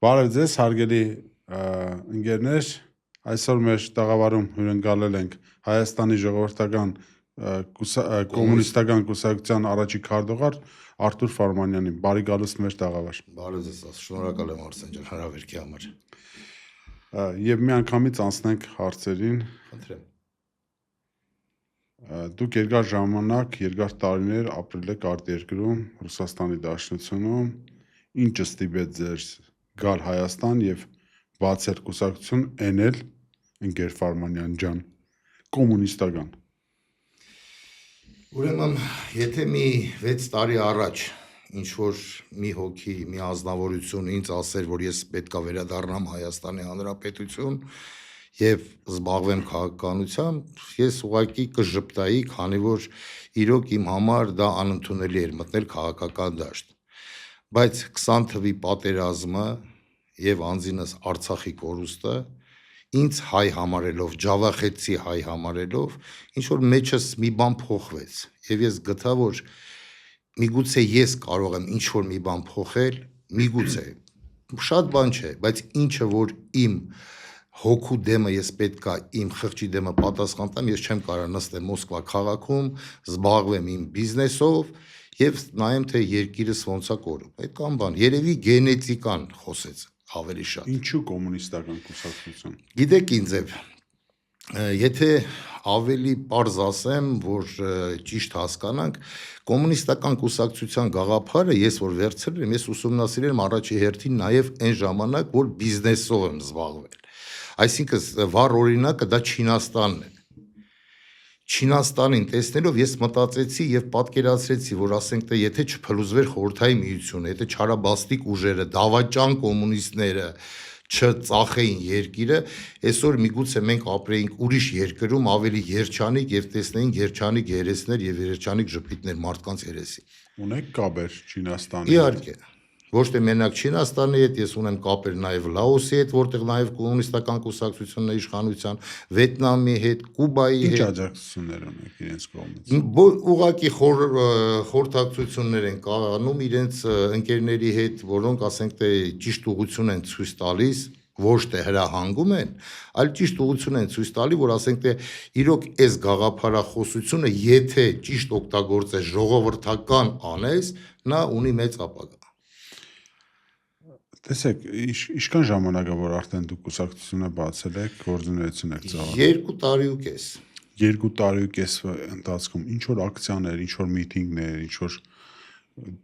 Բարև ձեզ, հարգելի ընկերներ, այսօր մեր տաղավարում հյուրընկալել ենք Հայաստանի ժողովրդական կոմունիստական կուսակցության առաջին քարտուղար Արթուր Ֆարմանյանին։ Բարի գալուստ մեր տաղավար։ Բարև ձեզ, շնորհակալ եմ Արսեն ջան հրավերքի համար։ Եվ միանգամից անցնենք հարցերին։ Խնդրեմ։ Դուք երկար ժամանակ, երկար տարիներ ապրել եք արտերկրում, Ռուսաստանի Դաշնությունում, ինչը ստիպեց ձեզ գալ Հայաստան եւ բացել կուսակցություն, էնել ընկեր Ֆարմանյան ջան, կոմունիստական։ Ուրեմն, եթե մի 6 տարի առաջ ինչ որ մի հոգի, մի ազնվորություն ինձ ասեր, որ ես պետքա վերադառնամ Հայաստանի Հանրապետություն եւ զբաղվեմ քաղաքականությամբ, ես ուղղակի կժպտայի, քանի որ իրոք իմ համար դա անընդունելի էր մտնել քաղաքական դաշտ։ Բայց 20 թվի պատերազմը եւ անձինս Արցախի կորուստը ինձ հայ համարելով, ջավախեցի հայ համարելով, ինչ որ մեջս մի բան փոխվեց եւ ես գտա, որ միգուցե ես կարող եմ ինչ որ մի բան փոխել, միգուցե շատ բան չէ, բայց ինչը որ իմ հոգու դեմը ես պետքա իմ խղճի դեմը պատասխան տամ, ես չեմ կարող նստեմ Մոսկվա քաղաքում, զբաղվեմ իմ բիզնեսով եւ նայեմ թե երկիրս ոնց է կորում։ Այդ կան բան, երևի գենետիկան խոսեց ավելի շատ։ Ինչու կոմունիստական կուսակցություն։ Գիտեք ինձ եթե ավելի պարզ ասեմ, որ ճիշտ հասկանանք, կոմունիստական կուսակցության գաղափարը ես որ վերցրել եմ, ես ուսումնասիրել եմ առաջի հերթին նաև այն ժամանակ, որ բիզնեսով եմ զբաղվել։ Այսինքն վառ օրինակը դա Չինաստանն է։ Չինաստանին տեսնելով ես մտածեցի եւ պատկերացրեցի, որ ասենք թե եթե չփլուզվեր խորհրդային միությունը, եթե չարաբաստիկ ուժերը, դավաճան կոմունիստները չծախեին երկիրը, այսօր միգուցե մենք ապրեինք ուրիշ երկրում ավելի երջանիկ եւ տեսնեինք երջանիկ երեսներ եւ երջանիկ ժպիտներ մարդկանց երեսի։ Ունեք կապեր Չինաստանի։ Իհարկե։ Ոչ թե մենակ Չինաստանի հետ, ես ունեմ կապեր նաև Լաոսի հետ, որտեղ նաև կոմունիստական կուսակցությունն է իշխանության, Վիետնամի հետ, Կուբայի հետ։ Ինչ աջակցություններ ունեք իրենց կողմից։ Ուղղակի խորհրդակցություններ են կանում իրենց ընկերների հետ, որոնք ասենք թե ճիշտ ուղղություն են ցույց տալիս, ոչ թե հրահանգում են, այլ ճիշտ ուղղություն են ցույց տալի, որ ասենք թե իրոք այս գաղափարախոսությունը, եթե ճիշտ օգտագործես ժողովրդական անես, նա ունի մեծ ապագա։ Տեսեք, ինչքան ժամանակ է որ արդեն դուք կուսակցությունը բացել եք, գործունեություն եք ծավալել։ 2 տարի ու կես ընթացքում ինչ որ ակցիաներ, ինչ որ միտինգներ, ինչ որ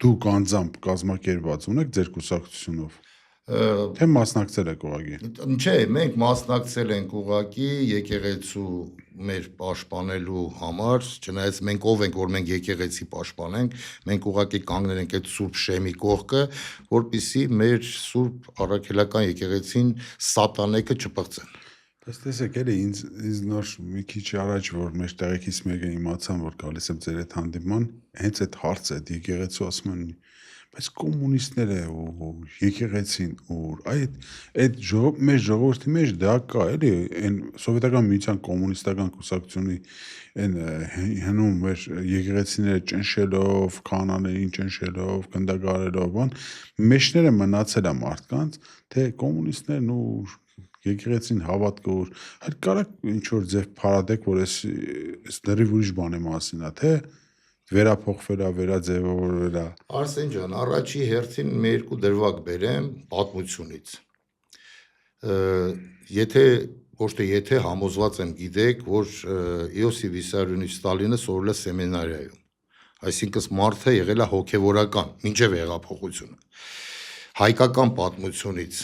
դուք անձամբ կազմակերպված ունեք ձեր կուսակցությունով։ Թե մասնակցել եք ուղղակի։ Չէ, մենք մասնակցել ենք ուղղակի եկեղեցու մեր պաշտպանելու համար, չնայած մենք ով ենք, որ մենք եկեղեցի պաշտպանենք, մենք ուղղակի կանգնել ենք այդ Սուրբ Շեմի կողքը, որպեսզի մեր Սուրբ Առաքելական եկեղեցին սատանեկը չպղծեն։ Բայց տեսեք, էլի ինձ նոր մի քիչ առաջ որ մեր տեղեկից մեկը իմացան, որ գալիս եմ ձեր այդ հանդիպման, հենց այդ հարցը, այդ եկեղեցու ասում են բայց կոմունիստները ու եկեղեցին ու այդ մեր ժողովրդի մեջ դա կա էլի այն սովետական միության կոմունիստական կուսակցությունի այն հնում մեր եկեղեցիները ճնշելով, քահանաներին ճնշելով, գնդակարելով, բան մեջները մնացել է մարդկանց, թե կոմունիստներն ու եկեղեցին հավատքը որ հայ կարակ ինչ որ ձև փարադեք որ այս դեռ ուրիշ բանի մասին է թե վերափոխվել է, վերաձևավորվել է։ Արսեն ջան, առաջի հերթին մի երկու դրվագ բերեմ պատմությունից։ Եթե համոզված եմ գիտեք, որ Իոսիֆ Վիսարիոնիչ Ստալինը սովորել է սեմինարիայում։ Այսինքն մարդը եղել է հոգևորական, մինչև հեղափոխությունը։ Հայկական պատմությունից,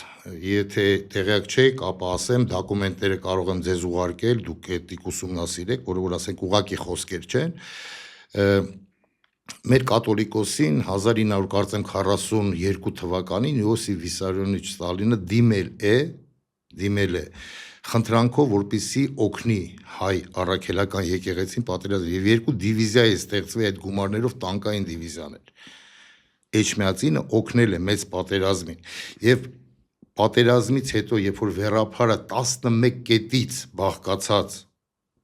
եթե տեղյակ չեք, ապա ասեմ, դոկումենտները կարող եմ ձեզ ուղարկել, դուք դիք ուսումնասիրեք, որ ասենք ուղակի խոսքեր չեն։ Մեր կաթոլիկոսին 1942 թվականին Իոսիֆ Վիսարիոնիչ Ստալինը դիմել է խնդրանքով, որպեսզի օգնի հայ առաքելական եկեղեցին պատերազմի եւ 2 դիվիզիա է ստեղծվել այդ գումարներով տանկային դիվիզիաներ։ Էջմիածինը օգնել է մեծ պատերազմին եւ պատերազմից հետո երբ որ վերապարը 11 կետից բաղկացած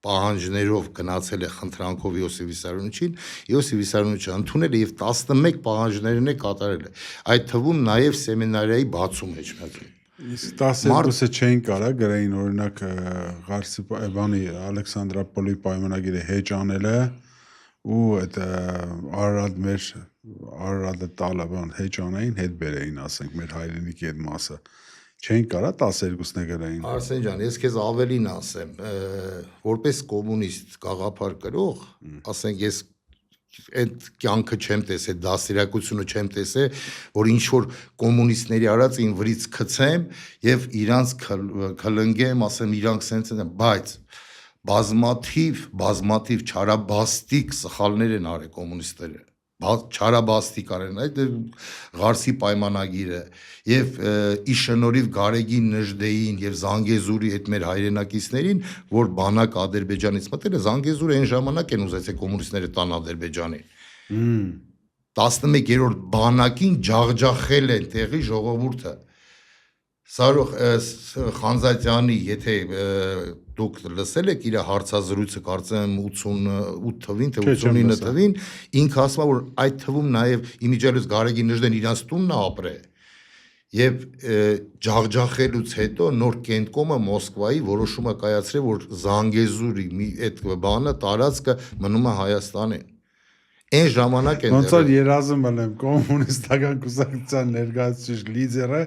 պահանջներով գնացել է խնդրանքով Յոսիֆ Վիսարյունին, Յոսիֆ Վիսարյունը ընդունել է եւ 11 պահանջներն է կատարել է։ Այդ թվում նաեւ սեմինարիայի բացում է չնայած։ Իսկ 12-ը չէին կարա գրային օրինակ Ղարսի բանի Ալեքսանդրապոլի պայմանագիրը հեճ անելը ու այդ Արարատը տալը բան հեճ անային հետ բերեին, ասենք մեր հայրենիքի այդ մասը չէին կարա 12-ն է գրային։ Արսեն ջան, ես քեզ ավելին ասեմ, որպես կոմունիստ գաղափար կրող, ասենք ես այդ կյանքը չեմ տեսել, դաստիարակությունը չեմ տեսել, որ ինչ որ կոմունիստների արած ինվրից գցեմ եւ իրանց քլնգեմ, ասեմ իրանք սենց են, բայց բազմաթիվ չարաբաստիկ սխալներ են արել կոմունիստները։ Չարաբաստիկ արեն, այդ Ղարսի պայմանագիրը եւ ի շնորհիվ Գարեգին Նժդեին եւ Զանգեզուրի այդ մեր հայրենակիցներին, որ բանակ Ադրբեջանից մտել է, Զանգեզուրը այն ժամանակ են ուզեցել կոմունիստները տան Ադրբեջանին։ 11-րդ բանակին ջախջախել են տեղի ժողովուրդը։ Սարող Խանզատյանի, եթե դուք լսել եք իր հարցազրույցը, կարծեմ 88 թվին, թե 89 թվին, ինքը ասում է, որ այդ թվում նաև իմիջիալուց Գարեգին Նժդեն իրանց տունն է ապրել։ Եվ ջախջախելուց հետո նոր կենտկոմը Մոսկվայի որոշումը կայացրել, որ Զանգեզուրի այդ բանը տարածքը մնում է Հայաստանին։ Այն ժամանակ են ոնց որ երազում եմ կոմունիստական կուսակցության ներկայացուցիչ լիդերը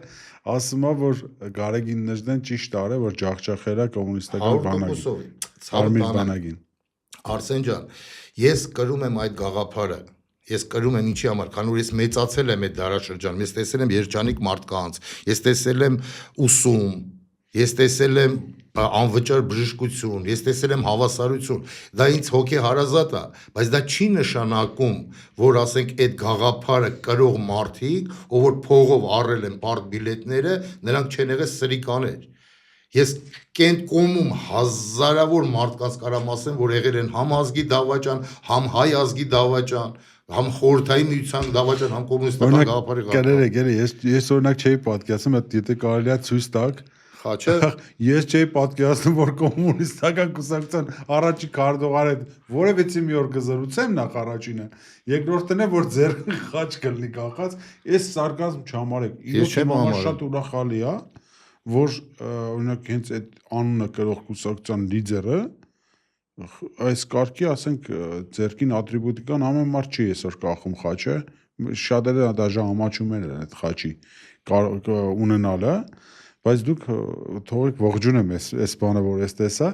ասում է, որ Գարեգին Նժդեն ճիշտ արել, որ ջախջախել է կոմունիստական բանակին։ Արսեն ջան, ես կրում եմ այդ գաղափարը, ես կրում եմ ինչի համար, քանի որ ես մեծացել եմ այդ դարաշրջանում, ես տեսել եմ երջանիկ մարդկանց, ես տեսել եմ ուսում, ես տեսել եմ անվճար բժշկություն, ես տեսել եմ հավասարություն, դա ինձ հոգի հարազատ է, բայց դա չի նշանակում, որ ասենք այդ գաղափարը կրող մարդիկ, ով որ փողով առել են պարտբիլետները, նրանք չեն եղել սրիկաներ։ Ես կենտկոմում հազարավոր մարդկանց կարամ ասեմ, որ եղել են համ ազգի դավաճան, համ հայ ազգի դավաճան, համ խորհրդային միության դավաճան, համ կոմունիստական գաղափարի գաղափար։ Ես օրինակ չէի պատկերացնում, եթե կարելի է ցույց տալ Խաչը ես չէի պատկերացնում, որ կոմունիստական կուսակցության առաջի քարտուղարը որևէ մի օր կզրուցեմ նախ առաջինը, երկրորդն է, որ ձեր խաչ կլինի կախած, այս սարկազմը չհամարեք։ Ես չեմ համարում։ Շատ ուրախալի է, որ օրինակ հենց այդ անունը կրող կուսակցության լիդերը այս կարգի, ասենք, ձերքին ատրիբուտիկան ամեն մարդ չի այսօր կախում խաչը, շատերը դաժե ամաչում են այդ խաչի ունենալը, բայց դուք թողեք ողջուն եմ այս բանը, որ ես տեսա,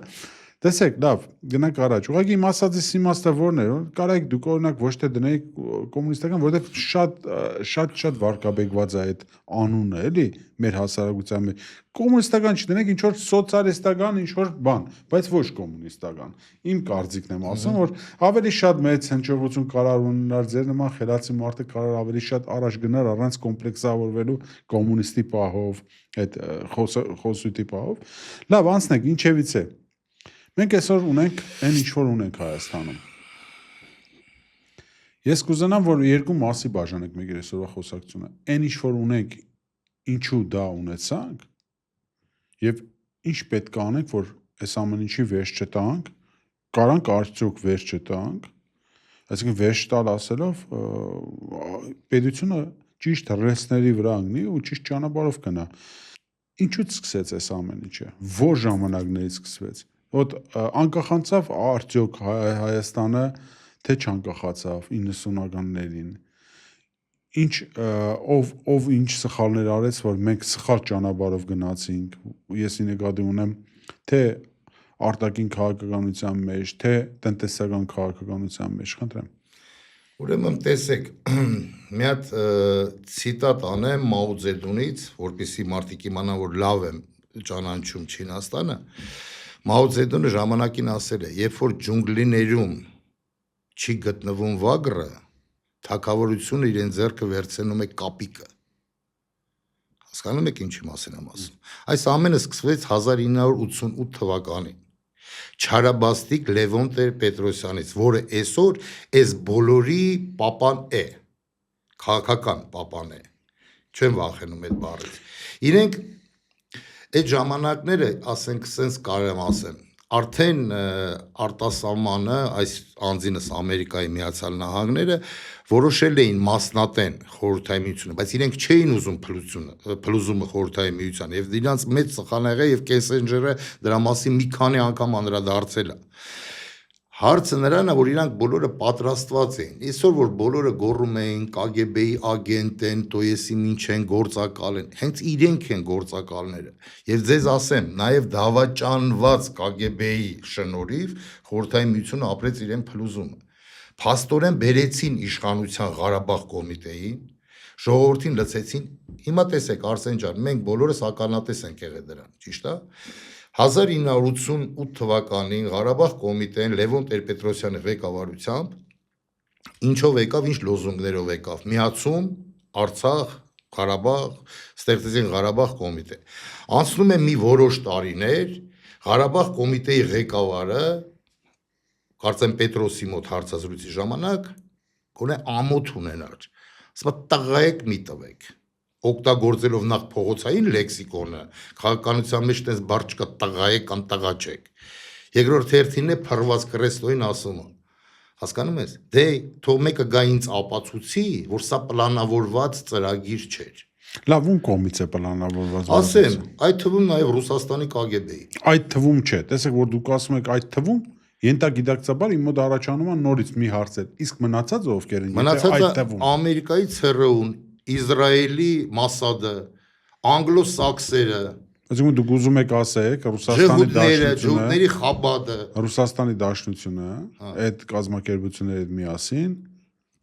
տեսեք, լավ, գնանք առաջ, ուղղակի իմ ասածից իմաստը որն է, կարեք դուք օրինակ ոչ թե դնեիք կոմունիստական, որովհետև շատ վարկաբեկված է այդ անունը, էլի, մեր հասարակության մեջ, կոմունիստական չդնեք, ինչ որ սոցիալիստական, ինչ որ բան, բայց ոչ կոմունիստական, իմ կարծիքն եմ ասում, որ ավելի շատ մեծ հնչողություն կարար ունենար ձեր նման խելացի մարդը կարար ավելի շատ առաջ գնար առանց կոմպլեքսավորվելու կոմունիստի պահով, այդ խոսույթի պահով, լավ, անցնենք, ինչևից է Մենք այսօր ունենք այն ինչ որ ունենք Հայաստանում։ Ես կուզենամ, որ երկու մասի բաժանենք մեր այսօրվա խոսակցությունը։ Այն ինչ որ ունենք, ինչու դա ունեցանք, եւ ինչ պետք է անենք, որ այս ամեն ինչի վերջ չտանք, կարանք արդյոք վերջ չտանք, այսինքն վերջ տալ ասելով պետությունը ճիշտ ռելսների վրա անգնի ու ճիշտ ճանապարհով գնա։ Ինչու՞ց սկսեց այս ամեն ինչը։ Որ ժամանակներից սկսվեց։ Ոտ անկախացավ արդյոք Հայաստանը թե չանկախացավ 90-ականներին ինչ ով ինչ սխալներ արեց որ մենք սխալ ճանապարհով գնացինք ես նկատի ունեմ թե արտաքին քաղաքականության մեջ թե տնտեսական քաղաքականության մեջ խնդրեմ Ուրեմն տեսեք մի հատ ցիտատ անեմ Մաո Ձեդունից որպեսզի մարդիկ իմանան որ լավ եմ ճանաչում Չինաստանը Մաո Ձեդունը ժամանակին ասել է, երբ որ ջունգլիներում չի գտնվում վագրը, թագավորությունը իրեն ձեռքը վերցնում է կապիկը։ Հասկանում եք ինչի մասին եմ ասում։ Այս ամենը սկսվեց 1988 թվականին։ Չարաբաստիկ Լևոն Տեր-Պետրոսյանից, որը այսօր այս բոլորի պապան է, քաղաքական պապան է։ Չեմ վախենում այդ բառից։ Իրենք Այդ ժամանակները, ասենք, սենց կարեմ ասեմ, արդեն արտասահմանը այս անձինս Ամերիկայի Միացյալ Նահանգները որոշել էին մասնատեն խորհրդային միությունը, բայց իրենք չէին ուզում փլուզումը խորհրդային միության եւ դրանց մեծ սխալները եւ Կեսենջերը դրա մասին մի քանի անգամ անդրադարձել է։ Հարցը նրան է, որ իրանք բոլորը պատրաստված էին։ Այսօր որ բոլորը գոռում էին KGB-ի ագենտ են, տոյեսի ինչ են գործակալ են, հենց իրենք են գործակալները։ Եվ ձեզ ասեմ, նաև դավաճանված KGB-ի շնորհիվ խորհրդային միությունը ապրեց իրեն փլուզումը։ Փաստորեն բերեցին իշխանության Ղարաբաղ կոմիտեին, ժողովրդին լցեցին։ Հիմա տեսեք Արսեն ջան, մենք բոլորս ականատես ենք եղել դրան, ճիշտ է։ 1988 թվականին Ղարաբաղ կոմիտեն Լևոն Տեր-Պետրոսյանի ղեկավարությամբ ինչով եկավ, ինչ լոզունգներով եկավ, միացում Արցախ, Ղարաբաղ, ստեղծեցին Ղարաբաղ կոմիտե։ Անցնում է մի որոշ տարիներ, Ղարաբաղ կոմիտեի ղեկավարը, կարծեմ Պետրոսի մոտ հարցազրույցի ժամանակ, գոնե ամոթ ունենար, ասում տղայեք մի տվեք, օգտագործելով նախ փողոցային լեքսիկոնը, քաղաքականության մեջ տես բառ չկա տղայեք կամ տղաչեք։ Երկրորդ հերթին է փռված կրեստոին ասումը։ Հասկանում ես։ Դե թող մեկը գա ինձ ապացուցի, որ սա պլանավորված ծրագիր չէր։ Լավ, ում կողմից է պլանավորված։ Ասեմ, այդ թվում նաև Ռուսաստանի KGB-ի։ Այդ թվում չէ։ Տեսեք, որ դուք ասում եք այդ թվում, ենթագիտակցաբար իմ մոտ առաջանում է նորից մի հարց է։ Իսկ մնացածը ովքեր են, մնացածը Ամերիկայի ՑՌՈ-ն, Իսրայելի Մասադը, անգլոսաքսերը, այսինքն դուք ուզում եք ասեք Ռուսաստանի Դաշնությունը, ջհուդների Խաբադը, Ռուսաստանի Դաշնությունը, այդ կազմակերպությունների հետ միասին,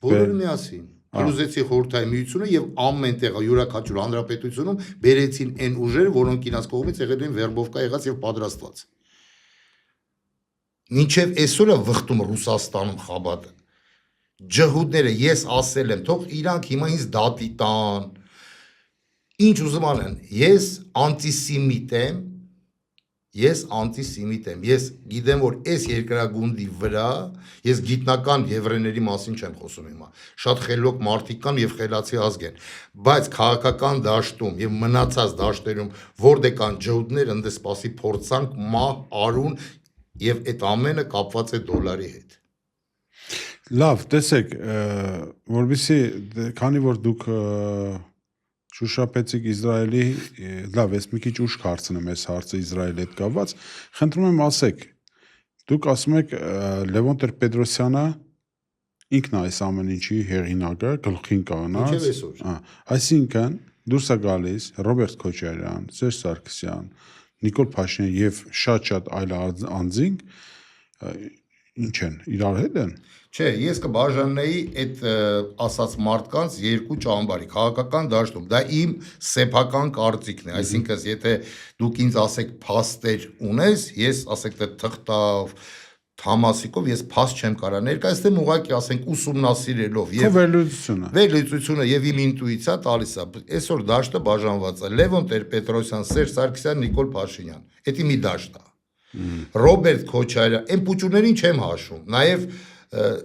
բոլորը միասին փլուզեցի խորհրդային միությունը եւ ամեն տեղ յուրաքանչյուր հանրապետությունում բերեցին այն ուժերը, որոնք իրաց կողմից եղել են վերբովկա եղած եւ պատրաստված։ Մինչև այսօր է վխտում Ռուսաստանում Խաբադը։ Ջհուդները ես ասել եմ, թող իրանք հիմա ինձ դատի տան։ Ինչ ուզում անեն, ես անտիսեմիտ եմ, ես գիտեմ, որ այս երկրագունդի վրա ես գիտնական եվրեների մասին չեմ խոսում հիմա։ Շատ խելոք մարդիկ կան եւ խելացի ազգ են, բայց քաղաքական դաշտում եւ մնացած դաշտերում որտեղ կան ջհուդներ, ընդ սպասի փորձանք, մահ, արուն եւ այդ ամենը կապված է դոլարի հետ։ Լավ, տեսեք, որովհետեւ քանի որ դուք շոշափեցիք Իսրայելի, լավ, ես մի քիչ ուշ հարցնեմ այս հարցը Իսրայելի հետ կապված, խնդրում եմ ասեք, դուք ասում եք Լևոն Տեր-Պետրոսյանը ինքն է այս ամեն ինչի հեղինակը, գլխին կանած, այսինքն դուրս է գալիս Ռոբերտ Քոչարյան, Սերժ Սարգսյան, Նիկոլ Փաշինյան եւ շատ այլ անձինք ինչ են, իրար հետ են։ Չէ, ես կբաժանեի այդ ասած մարդկանց երկու ճամբարի, քաղաքական դաշտում, դա իմ սեփական կարծիքն է, այսինքն եթե դուք ինձ ասեք փաստեր ունես, ես ասեք թե թղթով, թամասիկով ես փաստ չեմ կարա ներկայացնեմ, ուղղակի ասենք ուսումնասիրելով եւ վերլուծությունը եւ իմ ինտուիցիա տալիս է։ Այսօր դաշտը բաժանված է Լևոն Տեր-Պետրոսյան, Սերժ Սարգսյան, Նիկոլ Փաշինյան։ Դա մի դաշտ է։ Ռոբերտ Քոչարյան, այն պուճուներին չեմ հաշվում, նաեւ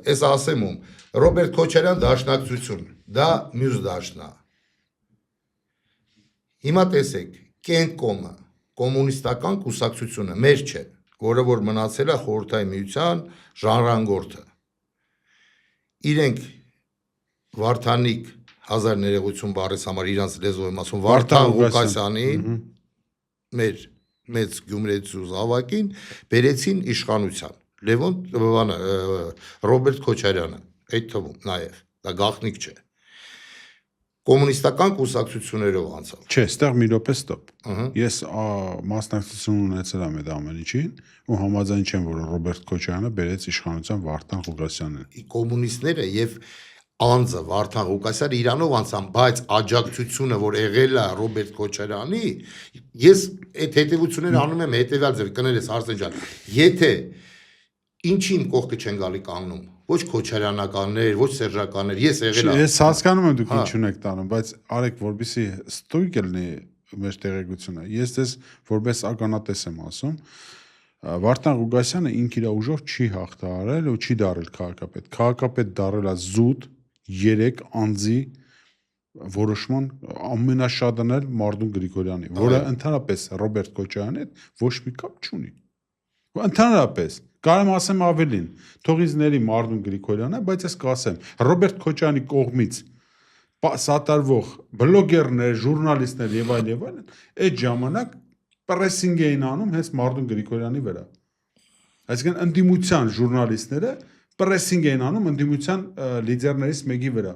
ես ասեմ ում Ռոբերտ Քոչարյան դաշնակցություն, դա մյուս դաշտն է։ Հիմա տեսեք, Կենտկոմը, կոմունիստական կուսակցությունը մեր չէ, որը որ մնացել է խորհրդային միության ժանրանգորդը։ Իրենք Վարդանիկ 1000 ներողություն բառից համար իրանց լեզվով եմ ասում Վարդան Ղուկասյանին մեր մեծ գյումրեցու զավակին բերեցին իշխանության Լևոն Ռոբերտ Քոչարյանը այդ թվում նաև դա գաղտնիք չէ կոմունիստական կուսակցություններով անցավ չէ ստեղ մի րոպե ստոպ ես մասնակցություն ունեցել եմ այդ ամեն ինչին ու համաձայն չեմ որ Ռոբերտ Քոչարյանը բերեց իշխանության Վարդան Ղուկասյանին կոմունիստները եւ անձը Վարդան Ղուկասյանը իրանով անցան, բայց աջակցությունը, որ եղել է Ռոբերտ Քոչարյանի, ես այդ հետևությունները անում եմ հետևյալ ձև, կներես Արսեն ջան, եթե ինչի իմ կողքը չեն գալի կանգնում, ոչ Քոչարյանականներ, ոչ Սերժականներ, ես եղել եմ։ Ես հասկանում եմ դուք ինչ ունեք տանում, բայց արեք որպեսի ստույգ լինի մեր տեղեկությունը։ Ես դες որպես ականատես եմ ասում, Վարդան Ղուկասյանը ինք իր ուժով չի հաղթահարել ու չի դարել քաղաքապետ։ Քաղաքապետ դարել է զուտ 3 անձի որոշման ամենաշատն էլ Մարդուն Գրիգորյանի, որը ընդհանրապես Ռոբերտ Քոչարյանի հետ ոչ մի կապ չունի։ Ընդհանրապես կարող եմ ասեմ ավելին, թող ինձ ների Մարդուն Գրիգորյանը, բայց ես կասեմ, Ռոբերտ Քոչյանի կողմից սատարվող բլոգերներ, ժուրնալիստներ եւ այլն, այդ ժամանակ պրեսինգ էին անում հենց Մարդուն Գրիգորյանի վրա։ Այսինքն ընդդիմության ժուրնալիստները պրեսինգ էին անում ընդդիմության լիդերներից մեկի վրա։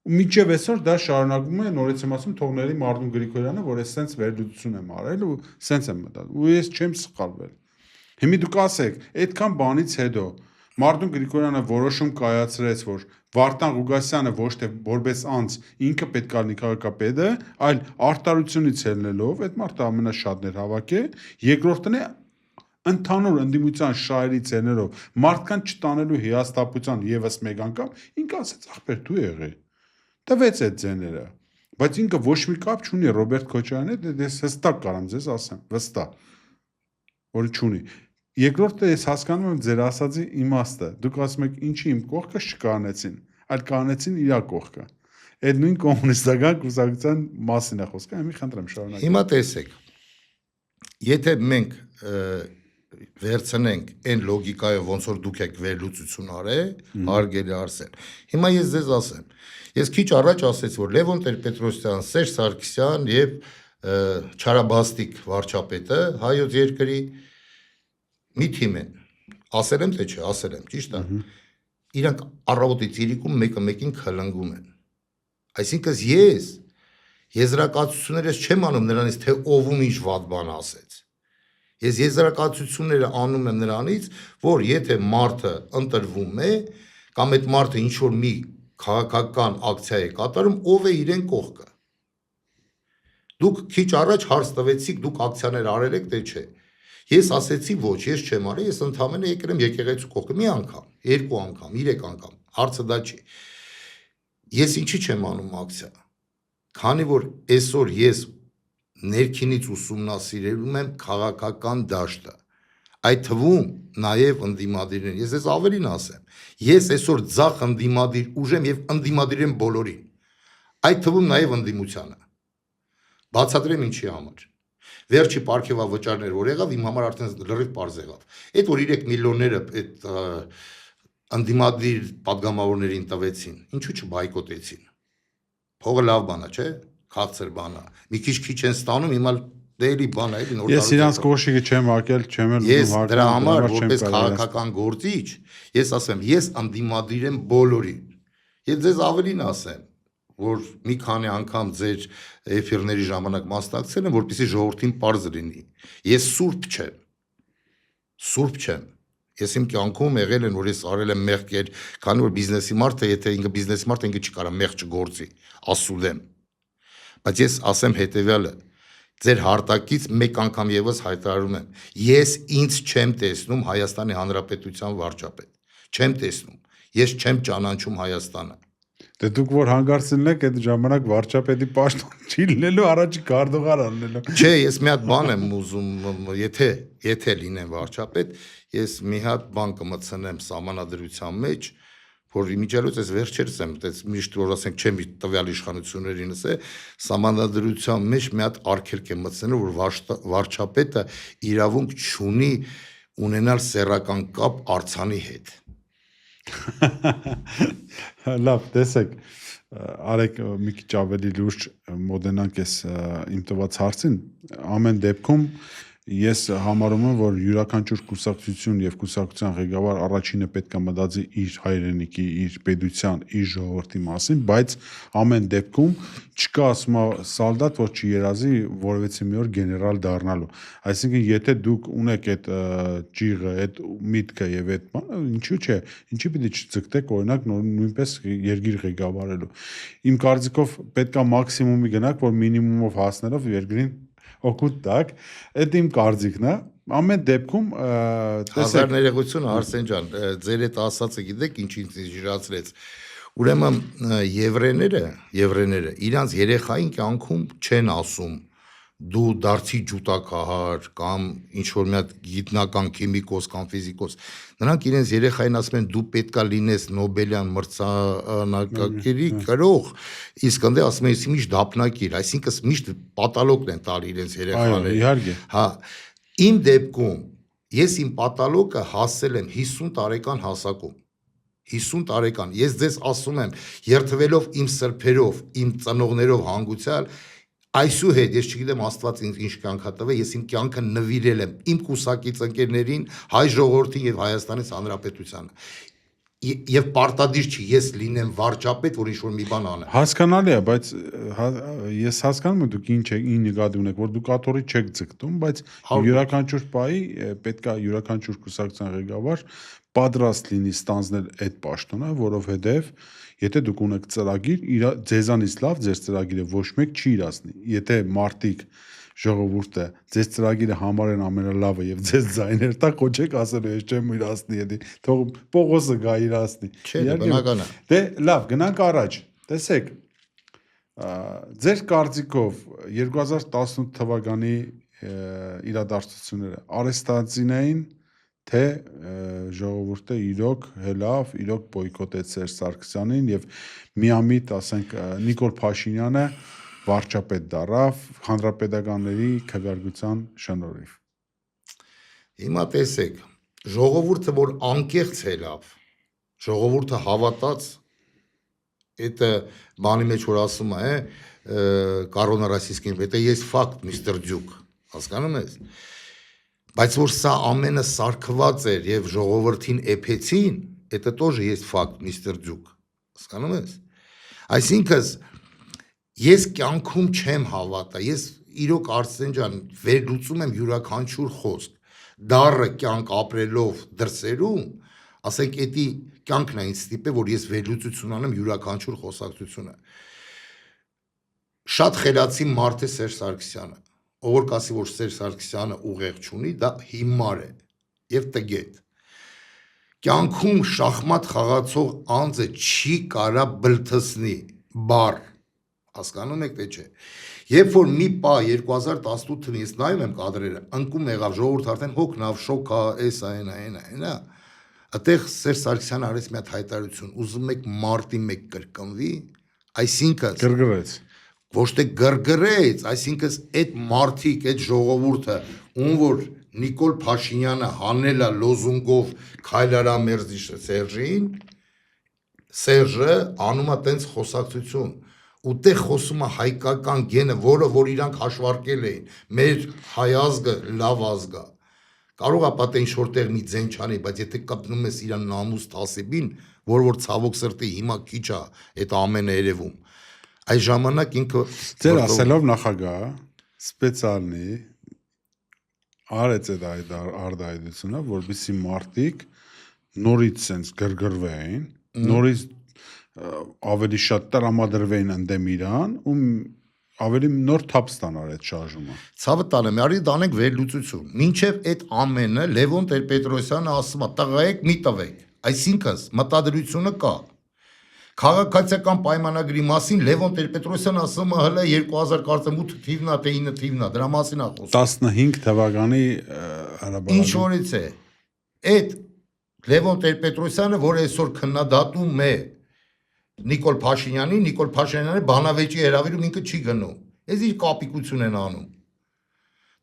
Մինչև այսօր դա շարունակվում է, նորից եմ ասում, թողների Մարդուն Գրիգորյանը, որ ես սենց վերլուծություն եմ արել ու սենց եմ մտածել։ Ու ես չեմ սխալվել։ Հիմա դուք ասեք, այդքան բանից հետո Մարդուն Գրիգորյանը որոշում կայացրեց, որ Վարդան Ղուգասյանը ոչ թե որպես անձ ինքը պետք է լինի քաղաքապետը, այլ արտարությունից ելնելով այդ մարդը ամենաշատն էր հավաké, երկրորդն է ընդհանուր ընդդիմության շահերից ելնելով մարդկան չտանելու հիասթափության եւս մեկ անգամ ինքը ասեց ախպեր դու եղե տվեց այդ ձեները բայց ինքը ոչ մի կապ չունի Ռոբերտ Քոչյանի հետ ես հստակ կարամ ձեզ ասեմ վստահ որ չունի երկրորդը ես հասկանում եմ ձեր ասածի իմաստը դուք ասում եք ինչի իմ կողքը չկանեցին այլ կանեցին իր կողքը այդ նույն կոմունիստական կուսակցության մասին է խոսքը հիմա խնդրեմ շարունակեք հիմա տեսեք եթե մենք վերցնենք այն լոգիկայով ոնց որ դուք եք վերլուծություն արել, հարգելի Արսեն։ Հիմա ես ձեզ ասեմ, ես քիչ առաջ ասեցի, որ Լևոն Տեր-Պետրոսյան, Սերժ Սարգսյան եւ Չարաբաստիկ վարչապետը հայոց երկրի մի թիմ են։ Ասել եմ թե չէ, ասել եմ, ճիշտ է։ Իրանք առավոտից իրիկում մեկը մեկին քլնգում են։ Այսինքն ես եզրակացություններս չեմ անում նրանից, թե ով ում ինչ վատ բան ասեց։ Ես եզրակացությունները անում եմ նրանից, որ եթե մարդը ընտրվում է, կամ այդ մարդը ինչ-որ մի քաղաքական ակցիա է կատարում, ով է իրեն կողքը։ Դուք քիչ առաջ հարց տվեցիք, դուք ակցիաներ արել եք, թե չէ։ Ես ասեցի ոչ, ես չեմ արել, ես ընդհանրապես եկել եմ եկեղեցու կողքը մի անգամ, երկու անգամ, 3 անգամ, հարցը դա չի։ Ես ինչի չեմ անում ակցիա։ Քանի որ այսօր ես ներքինից ուսումնասիրում եմ քաղաքական դաշտը։ Այդ թվում նաև ընդդիմադիրներ։ Ես ավելին ասեմ։ Ես այսօր ձախ ընդդիմադիր ուժեմ եւ ընդդիմադիր եմ բոլորին։ Այդ թվում նաև ընդդիմությանը։ Բացատրեմ ինչի համար։ Վերջի պարգևավճարներ որ եղավ, իմ համար արդեն լրիվ པարզ եղավ։ Այդ որ 3 միլիոնները այդ ընդդիմադիր падգամավորներին տվեցին, ինչու չբայկոտեցին։ Փողը լավ բան է, չէ՞։ Քաղցր բանա։ Մի քիչ են ստանում, հիմա դելի բան է, էլի նոր։ Ես իրանց կոշիկը չեմ հակել, չեմ էլ ես դրա համար որպես քաղաքական գործիչ, ես ասեմ, ես անդիմադիր եմ բոլորին։ Ես ձեզ ավելին ասեմ, որ մի քանի անգամ ձեր էֆիրների ժամանակ մասնակցել եմ, որպեսզի ժողովրդին པարզ լինի։ Ես սուրբ չեմ։ Սուրբ չեմ։ Ես իմ կյանքում եղել եմ, որ ես արել եմ մեղքեր, քանի որ բիզնեսի մարդը, եթե ինքը բիզնեսի մարդ է, ինքը չի կարող մեղք չգործի, ասուդեմ։ Բայց ես ասեմ հետևյալը, ձեր հարտակից մեկ անգամ եւս հայտարարում եմ, ես ինձ չեմ տեսնում Հայաստանի Հանրապետության վարչապետ, չեմ տեսնում, ես չեմ ճանաչում Հայաստանը։ Դե դուք որ հանգարցնել եք այդ ժամանակ վարչապետի պաշտոն չի լինելու, առաջի կարդողար անելու։ Չէ, ես մի հատ բան եմ ուզում, եթե լինեմ վարչապետ, ես մի հատ բան կմտցնեմ սահմանադրության մեջ, որ իմիջիալոց ես վերջերս եմ, այդպես միշտ որ ասենք չեմ տվյալ իշխանություններինս է, սահմանադրության մեջ մի հատ արգելք եմ մտցնել, որ վարչապետը իրավունք չունի ունենալ սեռական կապ արձանի հետ։ Լավ, տեսեք, արեք մի քիչ ավելի լուրջ մոդենանք ես իմ տված հարցին, ամեն դեպքում ես համարում եմ, որ յուրաքանչյուր կուսակցություն եւ կուսակցության ղեկավար առաջինը պետք է մտածի իր հայրենիքի, իր պետության, իր ժողովրդի մասին, բայց ամեն դեպքում չկա ասում սալդատ, որ չերազի որևէ մի օր գեներալ դառնալու։ Այսինքն, եթե դուք ունեք այդ ճիղը, այդ միտքը եւ այդ բանը, ինչու՞ չէ, ինչի՞ պիտի չձգտեք օրինակ նույնպես երկիր ղեկավարելու։ Իմ կարծիքով պետք է մաքսիմումի գնաք, որ մինիմումով հասնելով երկրին օգուտ տակ, այդ իմ կարծիքն է, ամեն դեպքում հազար ներողություն Արսեն ջան, ձեր այդ ասածը գիտեք ինչ ինձ ժիրացրեց, ուրեմն եվրեները իրանց երեխային կյանքում չեն ասում դու դարձի ջուտակահար կամ ինչ որ մի հատ գիտնական քիմիկոս կամ ֆիզիկոս, նրանք իրենց երեխային ասում են դու պետքա լինես Նոբելյան մրցանակակիրի կրող, իսկ ընդ ասում են միշտ դափնակիր, այսինքն միշտ պատալոգն են տալի իրենց երեխաներին։ Այո, իհարկե։ Հա, իմ դեպքում Ես իմ պատալոկը հասել եմ 50 տարեկան հասակում։ 50 տարեկան։ Ես ձեզ ասում եմ, երթվելով իմ սրբերով, իմ ծնողներով հանգուցալ, այսուհետ ես չգիտեմ Աստված ինձ ինչ կյանք տվել, ես իմ կյանքը նվիրել եմ իմ կուսակից ընկերներին, հայ ժողովրդին եւ Հայաստանից Հանրապետությանը։ Եվ պարտադիր չի ես լինեմ վարչապետ, որ ինչ-որ մի բան անեմ։ Հասկանալի է, բայց ես հասկանում եմ դուք ինչ նկատի ունեք, որ դուք աթոռի չեք ձգտում, բայց յուրաքանչյուր պահի պետք է յուրաքանչյուր կուսակցության ղեկավար պատրաստ լինի ստանձնել այդ պաշտոնը, որովհետև եթե դուք ունեք ծրագիր, ձեզանից լավ ձեր ծրագիրը ոչ մեկ չի իրացնի։ Եթե մարտիկ ժողովուրդը ձեզ ծրագիրը համարեն ամենալավը եւ ձեզ ձայներ տա, կոչեք ասելու ես չեմ իրացնի, եթե թող Պողոսը գա իրացնի։ Չէ, բնական է։ Դե լավ, գնանք առաջ։ Տեսեք, ձեր կարծիքով 2018 թվականի իրադարձությունները արեստանցին էին, թե ժողովուրդը իրոք հելավ, իրոք բոյկոտեց Սերժ Սարգսյանին եւ միամիտ, ասենք, Նիկոլ Փաշինյանը վարչապետ դառավ հանրապետականների քվեարկության շնորհիվ։ Հիմա տեսեք, ժողովուրդը որ անկեղծ ելավ, ժողովուրդը հավատաց, այդ բանի մեջ որ ասում է, կորոնա ռասիստին, դա ես ֆակտ, միստր Ջուկ, հասկանում ես։ Բայց որ սա ամենը սարքված էր եւ ժողովրդին էփեցին, դա тоже есть ֆակտ, միստր Ջուկ, հասկանում ես։ Այսինքն ես կյանքում չեմ հավատա, ես իրոք Արսեն ջան վերլուծում եմ յուրաքանչյուր խոսք, դառը կյանք ապրելով դրսերում, ասենք էդի կյանքն է ինձ ստիպե, որ ես վերլուծություն անեմ յուրաքանչյուր խոսակցությունը։ Շատ խելացի մարդ է Սերժ Սարգսյանը, ով որ կասի, որ Սերժ Սարգսյանը ուղեղ չունի, դա հիմար է եւ տգետ։ Կյանքում շախմատ խաղացող անձը չի կարա բլթսնի բառ, հասկանում եք թե չէ։ Երբ որ մի պա 2018 թվականին ես նայում եմ կադրերը, ընկում եղավ ժողովուրդ արդեն հոգնավ, շոկա, էսա, այնա, այդտեղ Սերժ Սարգսյանը արեց մի հատ հայտարարություն, ուզում եք մարտի 1 կրկնվի, այսինքն գրգռեց, ոչ թե գրգռեց, այսինքն այդ մարտիկ, այդ ժողովուրդը, ում որ Նիկոլ Փաշինյանը հանել է լոզունգով քայլարա մերձի Սերժին, Սերժը անում է տենց խոսակցություն, ուտեղ խոսում է հայկական գենը, որը որ իրանք հաշվարկել էին, մեր հայ ազգը լավ ազգ է։ Կարող է պատե ինչ որտեղ մի ձեն չանի, բայց եթե կապնում ես իրան նամուս թասիբին, որ ցավոք սրտի հիմա քիչ է այդ ամենը երևում։ Այս ժամանակ ինքը ձեր ասելով նախագահը սպեցիալնի արեց այդ արդայությունը, որովհետեւ մարտիկ նորից sense գրգռվեին, նորից ավելի շատ տրամադրվեին ընդդեմ իրան ու ավելի նոր թափ ստանար այդ շարժումը։ Ցավը տանեմ, արի դանենք վերլուծություն։ Մինչև այդ ամենը Լևոն Տեր-Պետրոսյանը ասում է՝ տղայեք մի տվեք։ Այսինքն մտադրությունը կա։ Քաղաքացիական պայմանագրի մասին Լևոն Տեր-Պետրոսյանը ասում է հələ 2008 թիվն է, թե 9 թիվն է, դրա մասին է խոսում։ 15 թվականի հարաբերական։ Ինչ որից է։ Այդ Լևոն Տեր-Պետրոսյանը, որ այսօր քննադատում է Նիկոլ Փաշինյանը բանավեճի հրավիրում ինքը չի գնում։ Այս ինչ կապիկություն են անում։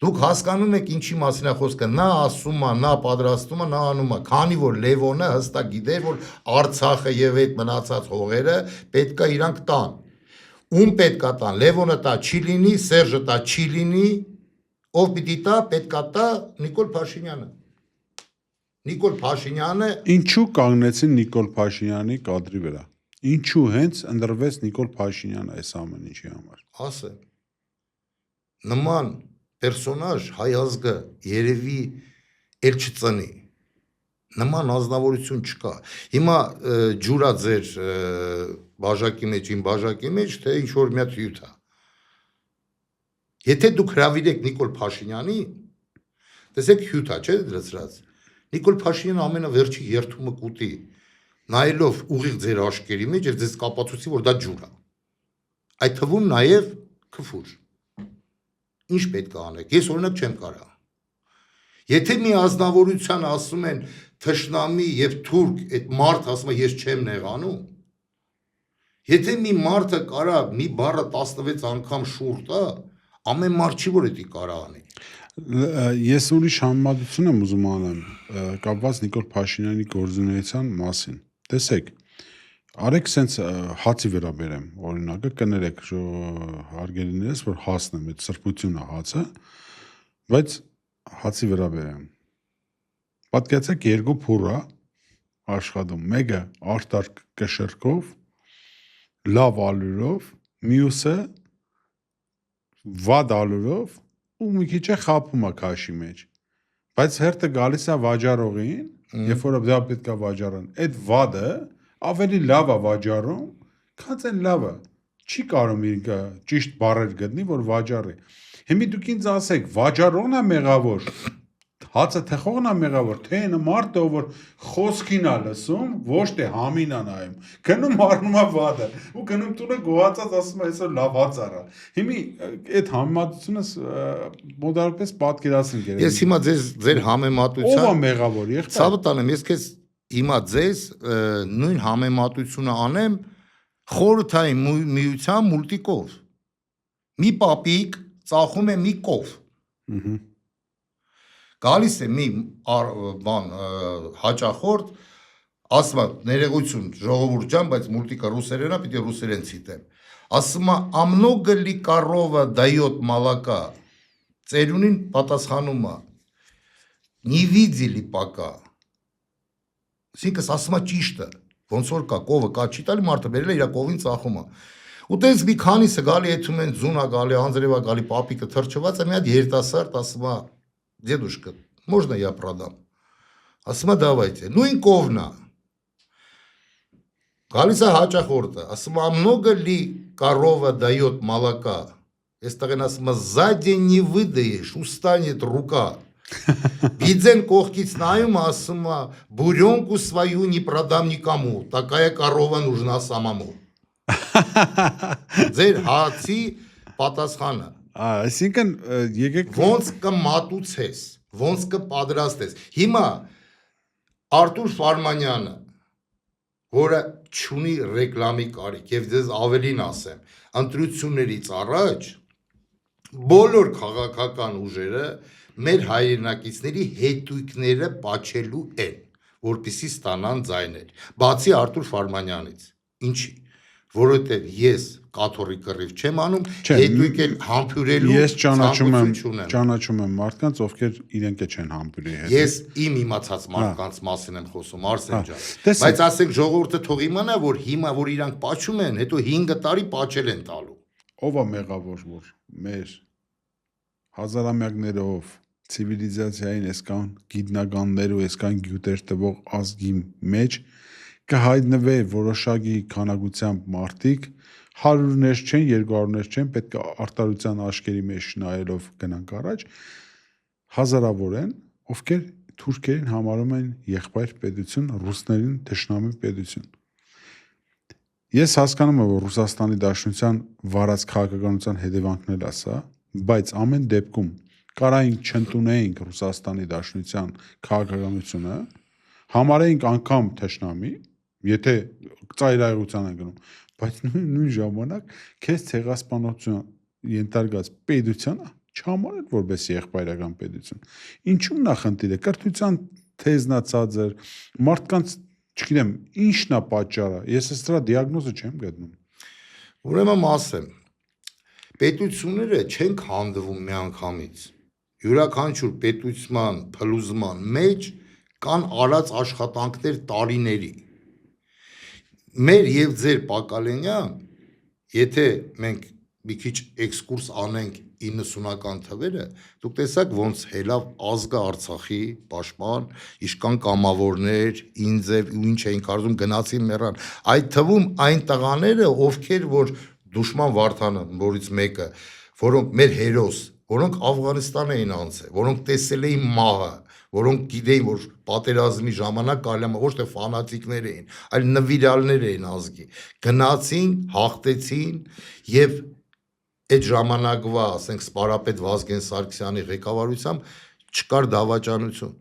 Դուք հասկանում եք ինչի մասին է խոսքը, նա ասում է, նա պատրաստում է, նա անում է, քանի որ Լևոնը հստակ գիտեր, որ Արցախը եւ այդ մնացած հողերը պետքա իրանք տան։ Ում պետքա տան, Լևոնը տա չի լինի, Սերժը տա չի լինի, ով պիտի տա, պետքա տա Նիկոլ Փաշինյանը։ Նիկոլ Փաշինյանը ինչու կանգնեցին Նիկոլ Փաշինյանի կադրի վրա։ Ինչու հենց ընդրվեց Նիկոլ Փաշինյանը այս ամեն ինչի համար։ Ասեմ, նման պերսոնաժ հայ ազգը երևի էլ չծնի, նման ազնվորություն չկա։ Հիմա ջուրա ձեր բաժակի մեջ, իմ բաժակի մեջ, թե ինչ-որ մի հատ հյութ է։ Եթե դուք հրավիրեք Նիկոլ Փաշինյանի, տեսեք հյութ է, չէ՞ դրացրած։ Նիկոլ Փաշինյանը ամենավերջի երթումը կուտի, նայելով ուղիղ ձեր աշկերի մեջ եւ ձեզ կապացուցի, որ դա ջուր է։ Այդ թվում նաեւ քֆուր։ Ինչ պետք է անեք։ Ես օրինակ չեմ կարա։ Եթե մի ազնվորության ասում են թշնամի եւ թուրք, այդ մարդ ասում է ես չեմ նեղանում։ Եթե մի մարդը կարա մի բառը 16 անգամ շուռ տա, ամեն մարդ չի որ էդի կարա անի։ Ես ուրիշ համեմատություն եմ ուզում անեմ կապված Նիկոլ Փաշինյանի գործունեության մասին։ Տեսեք, արեք սենց հացի վրա բերեմ օրինակը, կներեք հարգելիներս, որ հացն եմ, այդ սրբությունն է հացը, բայց հացի վրա բերեմ։ Պատկերացեք երկու փուռա աշխատում, մեկը արտարկ կշռքով, լավ ալյուրով, մյուսը վատ ալյուրով ու մի քիչ է խափում է քաշի մեջ։ Բայց հերթը գալիս է վաճառողին, երբ որ դա պետք է վաճառեն, այդ վադը ավելի լավ է վաճառում, քան այն լավը։ Չի կարող ինքը ճիշտ բառեր գտնի, որ վաճառի։ Հիմա դուք ինձ ասեք, վաճառողն է մեղավոր, հացը թխողն է մեղավոր, թե այն մարդը, որ խոսքին է լսում, ոչ թե համին է նայում։ Գնում առնում է վադը, ու գնում տունը գոհացած ասում է, այսօր լավ հաց արա։ Հիմա այդ համեմատությունս մոտավորապես պատկերացնենք երևի։ Ես հիմա ձեր համեմատության Ո՞վ է մեղավոր, եղբայր։ Ցավը տանեմ, ես քեզ հիմա ձեզ նույն համեմատությունը անեմ խորհրդային միության մուլտիկով։ Մի պապիկ ծախում է մի կով։ Գալիս է մի բան հաճախորդ, ասում է ներողություն ժողովուրդ ջան, բայց մուլտիկը ռուսերեն է, պիտի ռուսերեն ցիտեմ։ Ասում է «А много ли корова дает молока»։ Ծերունին պատասխանում է «Не видели пока»։ Այսինքն ասում է ճիշտը, ոնց որ կա, կովը կա, չի տալի մարդը բերել է իր կովին ծախում է։ Ու տես մի քանիսը գալի եթում են ձուն է գալի, անձրևա գալի, պապիկը թրջված է, մի հատ երիտասարդ ասում է «Дедушка, можно я продам»։ Ասում է «Давайте»։ Նույն կովն է։ Գալիս է հաճախորդը, ասում է «А много ли корова дает молока»։ Այստեղ են ասում է «За день не выдаешь, устанет рука»։ Բիձեն կողքից նայում ասում է «Буренку свою не продам никому, такая корова нужна самому»։ Ձեր հացի պատասխանը։ Այսինքն եկեք Ոնց կմատուցես, ոնց կպադրաստես։ Հիմա Արտուր Ֆարմանյանը, որը չունի ռեկլամի կարիք, եւ ձեզ ավելին ասեմ, ընտրություններից առաջ բոլոր քաղաքական ուժերը մեր հայրենակիցների հետույքները պաչելու են, որպեսզի ստանան ձայներ։ Բացի Արտուր Ֆարմանյանից։ Ինչի՞։ Որովհետև ես կաթողիկ կռիվ չեմ անում, հետույք էլ համբուրելու ես ցանկություն եմ։ ճանաչում եմ մարդկանց, ովքեր իրենք չեն համբուրի հետ։ Ես իմ իմացած մարդկանց մասին եմ խոսում, Արսեն ջան։ Տեսեք։ Բայց ասենք ժողովուրդը թող իմանա, որ հիմա որ իրանք պաչում են, հետո 5 տարի պաչել են տալու։ Ով է մեղավոր, որ մեր հազարամյակներով ցիվիլիզացիային այսքան գիտնականներ ու այսքան գյուտեր տվող ազգի մեջ կհայտնվի որոշակի քանակությամբ մարդիկ 100-ներ չեն, 200-ներ չեն, պետք է արտարության աշկերի մեջ նայելով գնանք առաջ, հազարավոր են, ովքեր թուրքերին համարում են եղբայր պետություն, ռուսներին թշնամի պետություն։ Ես հասկանում եմ, որ Ռուսաստանի Դաշնության վարած քաղաքականության հետևանքն էլ է սա, բայց ամեն դեպքում կարայինք չընդունեինք Ռուսաստանի Դաշնության քաղաքականությունը, համարեինք անգամ թշնամի, եթե ծայրահեղության են գնում, բայց նույն ժամանակ քեզ ցեղասպանություն ենթարկած պետությունը չհամարել որպես եղբայրական պետություն։ Ինչու՞մն է խնդիրը։ Կրթության թեզնա ցածր, մարդկանց, չգիտեմ, ի՞նչն է պատճառը։ Ես դրա դիագնոզը չեմ գտնում։ Ուրեմն ասեմ, պետությունները չեն քանդվում միանգամից։ Յուրաքանչյուր պետության փլուզման մեջ կան արած աշխատանքներ տարիների։ Մեր եւ ձեր Պակալենյան, եթե մենք մի քիչ էքսկուրս անենք 90-ական թվերը, դուք տեսաք ոնց հելավ ազգը Արցախի պաշտպան, իշքան կամավորներ, ինձև ու ինչ էին կարծում գնացին մեռան։ Այդ թվում այն տղաները, ովքեր որ դուշման Վարդանը, որից մեկը, որոնք մեր հերոս, որոնք Աֆղանստան էին անցել, որոնք տեսել էին մահը, որոնք գիտեին, որ պատերազմի ժամանակ կարելի ոչ թե ֆանատիկներ էին, այլ նվիրալներ էին ազգի։ Գնացին, հաղթեցին եւ այդ ժամանակվա, ասենք, սպարապետ Վազգեն Սարգսյանի ղեկավարությամբ չկար դավաճանություն։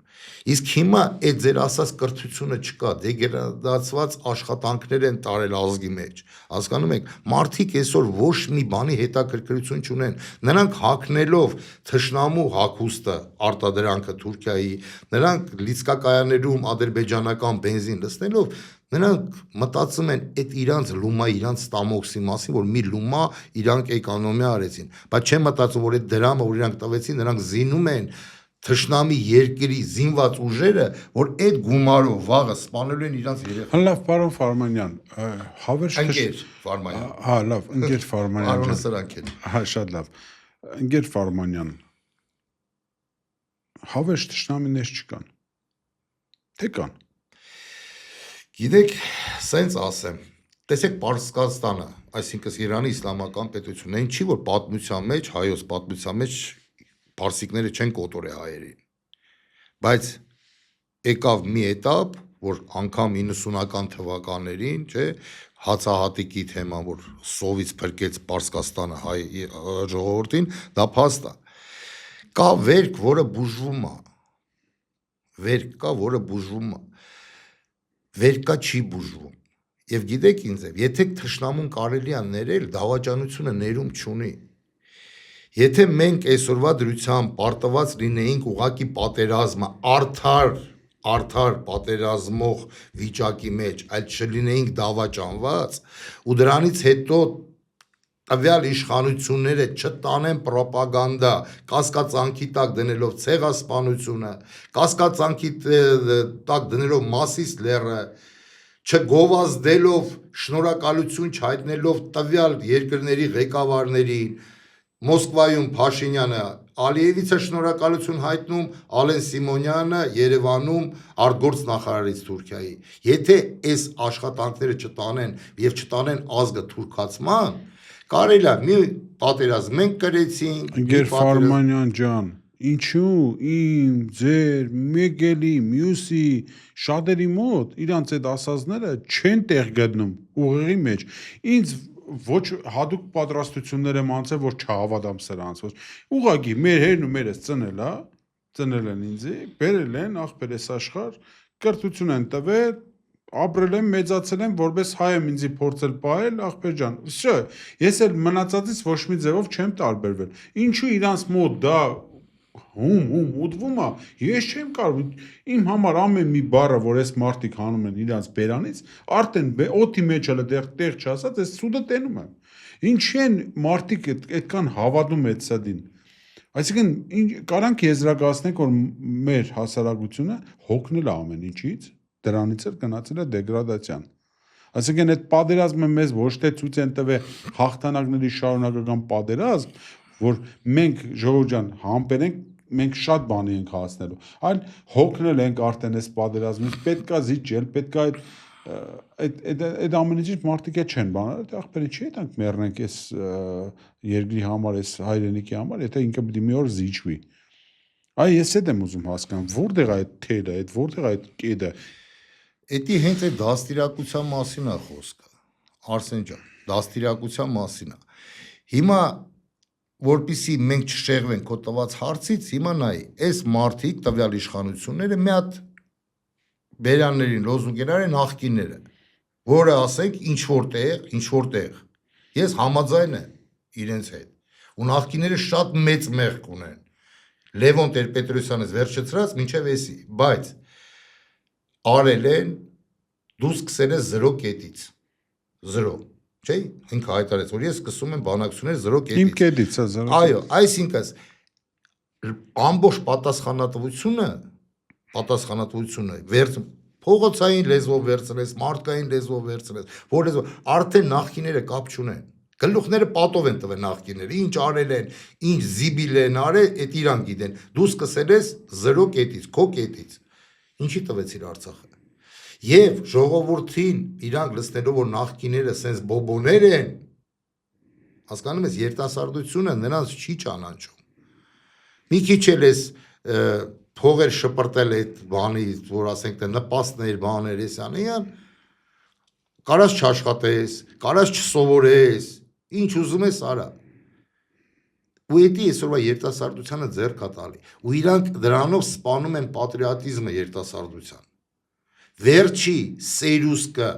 Իսկ հիմա այդ ձեր ասած կրթությունը չկա, դեգրադացված աշխատանքներ են տարել ազգի մեջ։ Հասկանում եք, մարդիկ այսօր ոչ մի բանի հետաքրքրություն չունեն։ Նրանք հագնելով թշնամու հագուստը, արտադրանքը Թուրքիայի, նրանք լիցկակայաններում ադրբեջանական բենզին լցնելով, նրանք մտածում են այդ իրանց լումա, իրանց ստամոքսի մասին, որ մի լումա իրանք էկոնոմիա արեցին, բայց չեն մտածում, որ այդ դրամը, որ իրանք տվեցին, նրանք զինում են թշնամի երկրի զինված ուժերը, որ այդ գումարով վաղը սպանելու են իրանց երեխա։ Լավ, պարոն Ֆարմանյան, հավերժ Ընկեր Ֆարմանյան։ Հա, լավ, ընկեր Ֆարմանյան։ Պարոնը սրանք են։ Հա, շատ լավ։ Ընկեր Ֆարմանյան, հավերժ թշնամիներ չկան։ Թե կան։ Գիտեք, սենց ասեմ, տեսեք Պարսկաստանը, այսինքն Իրանի իսլամական պետությունը, այն չի, որ պատմության մեջ, հայոց պատմության մեջ պարսիկները չեն կոտորե հայերին, բայց եկավ մի էտապ, որ անգամ 90-ական թվականներին, չէ, հացահատիկի թեման, որ սովից փրկեց Պարսկաստանը հայ ժողովրդին, դա փաստ է։ Կա վերք, որը բուժվում է, վերք կա, որը բուժվում է, վերքա չի բուժվում։ Եվ գիտեք ինձ է, եթե թշնամուն կարելի է ներել, դավաճանությունը ներում չունի։ Եթե մենք այսօրվա դրությամբ պարտված լինեինք ուղակի պատերազմը արդար պատերազմող վիճակի մեջ, այլ չլինեինք դավաճանված, ու դրանից հետո տվյալ իշխանությունները չտանեն պրոպագանդա, կասկածանքի տակ դնելով ցեղասպանությունը, կասկածանքի տակ դնելով Մասիս լեռը, չգովազդելով շնորհակալություն չհայտնելով տվյալ երկրների ղեկավարներին, Մոսկվայում Փաշինյանը Ալիևիցը շնորհակալություն հայտնում, Ալեն Սիմոնյանը Երևանում արտգործ նախարարից Թուրքիայի։ Եթե այս աշխատանքները չտանեն եւ չտանեն ազգը թուրքացման, կարելի է մի պատերազմ մենք կրեցինք, Ընկեր Ֆարմանյան ջան, ինչու իմ, ձեր, մեկ-էլի, մյուսի, շատերի մոտ իրանց այդ ասածները չեն տեղ գտնում ուղեղի մեջ։ Ինձ ոչ հadoop պատրաստություններ եմ անցել, որ չհավատամ սրանց, որ ուղղակի մեր հերն ու մերս ծնել են ինձ, բերել են ախպեր այս աշխարհ, կրթություն են տվել, ապրել եմ, մեծացել եմ, որպես հայ եմ ինձի փորձել պահել, ախպեր ջան, վсё, ես էլ մնացածից ոչ մի ձևով չեմ տարբերվել։ Ինչու իրանց մոտ դա ուտվում է, ես չեմ կարող, իմ համար ամեն մի բառը, որ այս մարդիկ հանում են իրանց բերանից, արդեն օդի մեջ էլ տեղ չասած, ես սուդը տենում եմ։ Ինչի են մարդիկ այդքան հավատում այդ սադին։ Այսինքն կարանք եզրակացնենք, որ մեր հասարակությունը հոգնել է ամեն ինչից, դրանից էլ գնացել է դեգրադացիան։ Այսինքն այդ պատերազմը մեզ ոչ թե ցույց են տվել հաղթանակների շարունակական պատերազմ, որ մենք ժողովուրդ ջան համբերենք, մենք շատ բանի ենք հասնելու, այլ հոգնել ենք արդեն այս պատերազմից, պետքա զիջել, պետքա այդ ամեն ինչից մարդիկ չեն բանել, ախպերի չի եթանք մեռնենք այս երկրի համար, այս հայրենիքի համար, եթե ինքը պիտի մի օր զիջվի։ Այ ես այդ եմ ուզում հասկանալ, որտեղ է այդ թելը, այդ որտեղ է այդ կետը։ Էդի հենց այդ դաստիարակության մասին է խոսքը, Արսեն ջան, դաստիարակության մասին է։ Հիմա որպեսզի մենք չշեղվենք քո տված հարցից, հիմա նայ, այս մարդիկ տվյալ իշխանությունները մի հատ բերաններին լոզունգեր արեն նախկինները, որը ասենք ինչ որտեղ։ Ես համաձայն եմ իրենց հետ։ Ու նախկինները շատ մեծ մեղք ունեն։ Լևոն Տեր-Պետրոսյանից վերջացրած մինչև էսի, բայց արել են դու սկսել ես 0 կետից 0, չէ՞, ինքը հայտարարեց, որ ես սկսում եմ բանակցություններ 0 կետից։ Իմ կետից է 0։ Այո, այսինքն ամբողջ պատասխանատվությունը փողոցային լեզվով վերցնես, մարդկային լեզվով վերցնես, որ լեզվով արդեն նախկիները կապ չունեն։ Գլուխները պատով են տվել նախկիները, ինչ արել են, ինչ զիբիլ են արել, այդ իրան գիտեն։ Դու սկսել ես 0 կետից, քո կետից։ Ինչի տվեցիր Արցախը։ Եվ ժողովրդին իրանք լցնելով որ նախկիները սենց բոբոներ են, հասկանում ես, երիտասարդությունը նրանց չի ճանաչում։ Մի քիչ էլ էս փողեր շպրտել այդ բանից, որ ասենք թե նպաստներ, բաներ էսանյան, կարաս չաշխատես, կարաս չսովորես, ինչ ուզում ես արա։ ու դա այսօրվա երիտասարդությանը ձեռք է տալի ու իրանք դրանով սպանում են պատրիոտիզմը երիտասարդության վերջի սերուսկը